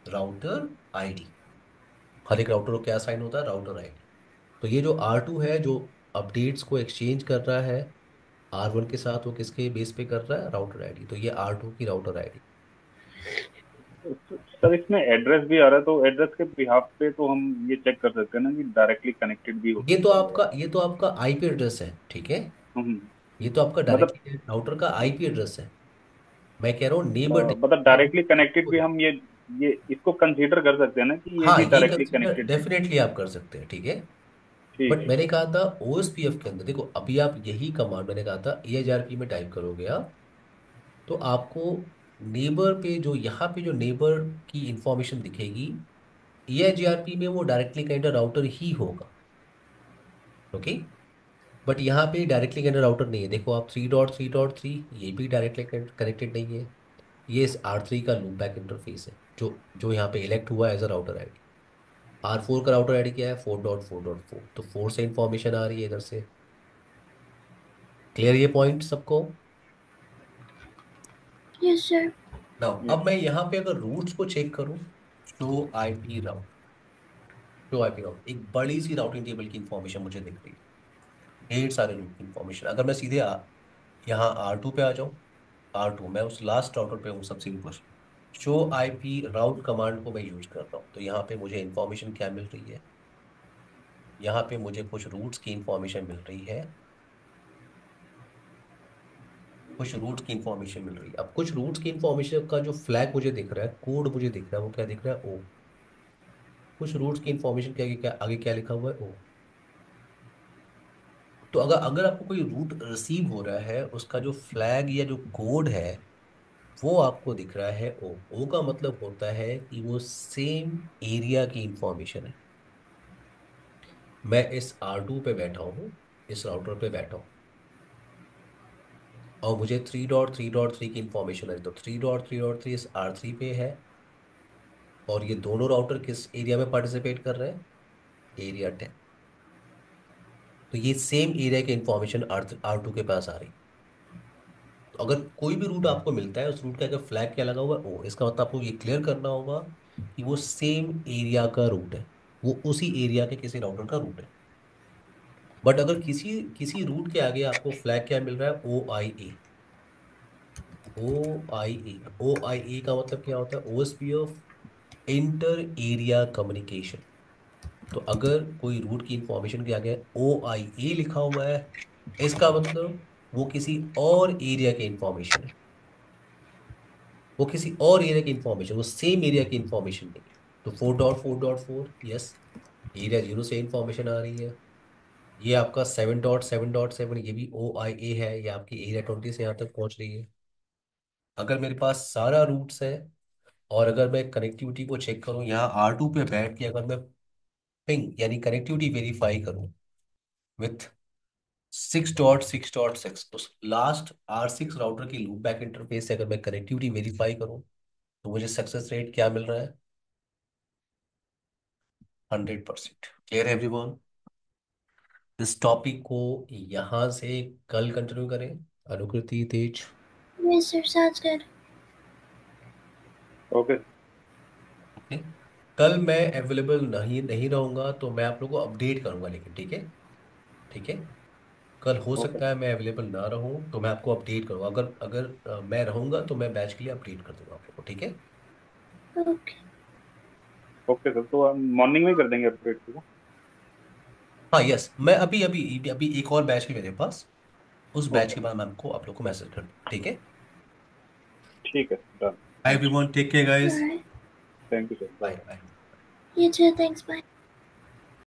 राउटर आईडी। हर एक राउटर को क्या साइन होता है? Router ID. तो ये जो R2 है जो अपडेट्स को एक्सचेंज कर रहा है R1 के साथ, वो किसके बेस पे कर रहा है? Router ID. तो ये R2 की राउटर आईडी। सर इसमें एड्रेस भी आ रहा है, तो एड्रेस के बिहाफ पे तो हम ये चेक कर सकते हैं ना कि डायरेक्टली कनेक्टेड भी हो सकता है या। ये तो आपका IP एड्रेस है, ठीक है। हम्म, ये तो आपका मतलब डायरेक्टली राउटर का IP एड्रेस है। मैं कह रहा हूँ नेबर मतलब टेबल। डायरेक्टली कनेक्टेड भी हम ये इसको कंसीडर कर सकते हैं ना कि ये हाँ, भी ये डायरेक्टली कंसिडर कनेक्टेड है। डेफिनेटली आप कर सकते हैं, ठीक है। ठीक बट है। मैंने कहा था OSPF के अंदर देखो, अभी आप यही कमांड मैंने कहा था EHRP में टाइप करोगे आप, तो आपको नेबर पे जो यहाँ पे जो नेबर की इंफॉर्मेशन दिखेगी, EHRP में वो डायरेक्टली कनेक्टेड राउटर ही होगा। ओके, बट यहाँ पे डायरेक्टली कनेक्टेड राउटर नहीं है। देखो आप 3.3.3, ये भी डायरेक्टली कनेक्टेड नहीं है। ये इस R3 का लूप बैक इंटरफेस है जो जो यहाँ पे इलेक्ट हुआ as a router ID. R4 का राउटर आईडी क्या है? 4.4.4, तो 4 से इंफॉर्मेशन आ रही है इधर से। क्लियर ये पॉइंट सबको? Yes sir. Now yes. अब मैं यहाँ पे अगर रूट्स को चेक करूँ, शो IP राउट, शो IP राउट, एक बड़ी सी राउटिंग टेबल की इंफॉर्मेशन मुझे दिख रही है, ढेर सारे रूट की इंफॉर्मेशन। अगर मैं सीधे यहाँ R2 पे आ जाऊँ, R2 मैं उस लास्ट राउटर पे हूँ सबसे ऊपर। शो IP राउट कमांड को मैं यूज कर रहा हूँ, तो यहाँ पे मुझे इंफॉर्मेशन क्या मिल रही है? यहाँ पे मुझे कुछ रूट्स की इंफॉर्मेशन मिल रही है, कुछ रूट्स की इंफॉर्मेशन मिल रही है। अब कुछ रूट्स की इंफॉर्मेशन का जो फ्लैग मुझे दिख रहा है, कोड मुझे दिख रहा है, वो क्या दिख रहा है? ओ। कुछ रूट्स की इंफॉर्मेशन के आगे क्या लिखा हुआ है? ओ। तो अगर अगर आपको कोई रूट रिसीव हो रहा है, उसका जो फ्लैग या जो कोड है वो आपको दिख रहा है ओ। ओ का मतलब होता है कि वो सेम एरिया की इंफॉर्मेशन है। मैं इस R2 पे बैठा हूँ, इस राउटर पे बैठा हूँ, और मुझे 3.3.3 की इंफॉर्मेशन है। तो 3.3.3 इस R3 पे है, और ये दोनों राउटर किस एरिया में पार्टिसिपेट कर रहे हैं? एरिया 10। तो ये सेम एरिया की इंफॉर्मेशन R2 के पास आ रही है। तो अगर कोई भी रूट आपको मिलता है, उस रूट का अगर फ्लैग क्या लगा हुआ है? ओ। इसका मतलब आपको ये क्लियर करना होगा कि वो सेम एरिया का रूट है, वो उसी एरिया के किसी राउटर का रूट है। बट अगर किसी किसी रूट के आगे आपको फ्लैग क्या मिल रहा है? OIA। ओ आई ए का मतलब क्या होता है? OSPF inter area communication. तो अगर कोई रूट की इंफॉर्मेशन के आगे OIA लिखा हुआ है, इसका मतलब वो किसी और एरिया की इंफॉर्मेशन है, वो किसी और एरिया की इंफॉर्मेशन, वो सेम एरिया की इंफॉर्मेशन नहीं है। तो 4.4.4, यस, एरिया 0 से इंफॉर्मेशन आ रही है। ये आपका 7.7.7, ये भी OIA है, ये आपकी एरिया 20 से यहाँ तक पहुंच रही है। अगर मेरे पास सारा रूट्स है, और अगर मैं कनेक्टिविटी को चेक करूं यहाँ R2 पे बैठ के, अगर मैं पिंग यानी कनेक्टिविटी वेरीफाई करूं विथ 6.6.6, उस लास्ट R6 राउटर की लूप बैक इंटरफेस से अगर मैं कनेक्टिविटी वेरीफाई करूं, तो मुझे सक्सेस रेट क्या मिल रहा है? 100%। क्लियर है एवरीवन? इस टॉपिक को यहाँ से कल कंटिन्यू करें, Anukriti, Tej. Yes sir, sounds good. Okay. Okay, कल मैं अवेलेबल नहीं नहीं रहूंगा, तो मैं आप लोगों को अपडेट करूंगा, लेकिन ठीक है, ठीक है। कल हो ओके। सकता है मैं अवेलेबल ना रहूं, तो मैं आपको अपडेट करूंगा। अगर अगर मैं रहूंगा तो मैं बैच के लिए अपडेट कर दूंगा आप लोगों को, ठीक है। Okay. ओके सर, तो हम मॉर्निंग में ही कर देंगे अपडेट को। हाँ यस, मैं अभी अभी अभी एक और बैच है मेरे पास, उस बैच ओके, के बाद मैं आपको आप लोग को मैसेज कर दूँ, ठीक है? ठीक है, done. Bye thank you. Everyone, take care guys. Alright. Thank you sir, bye bye. Bye. You too. Thanks. Bye.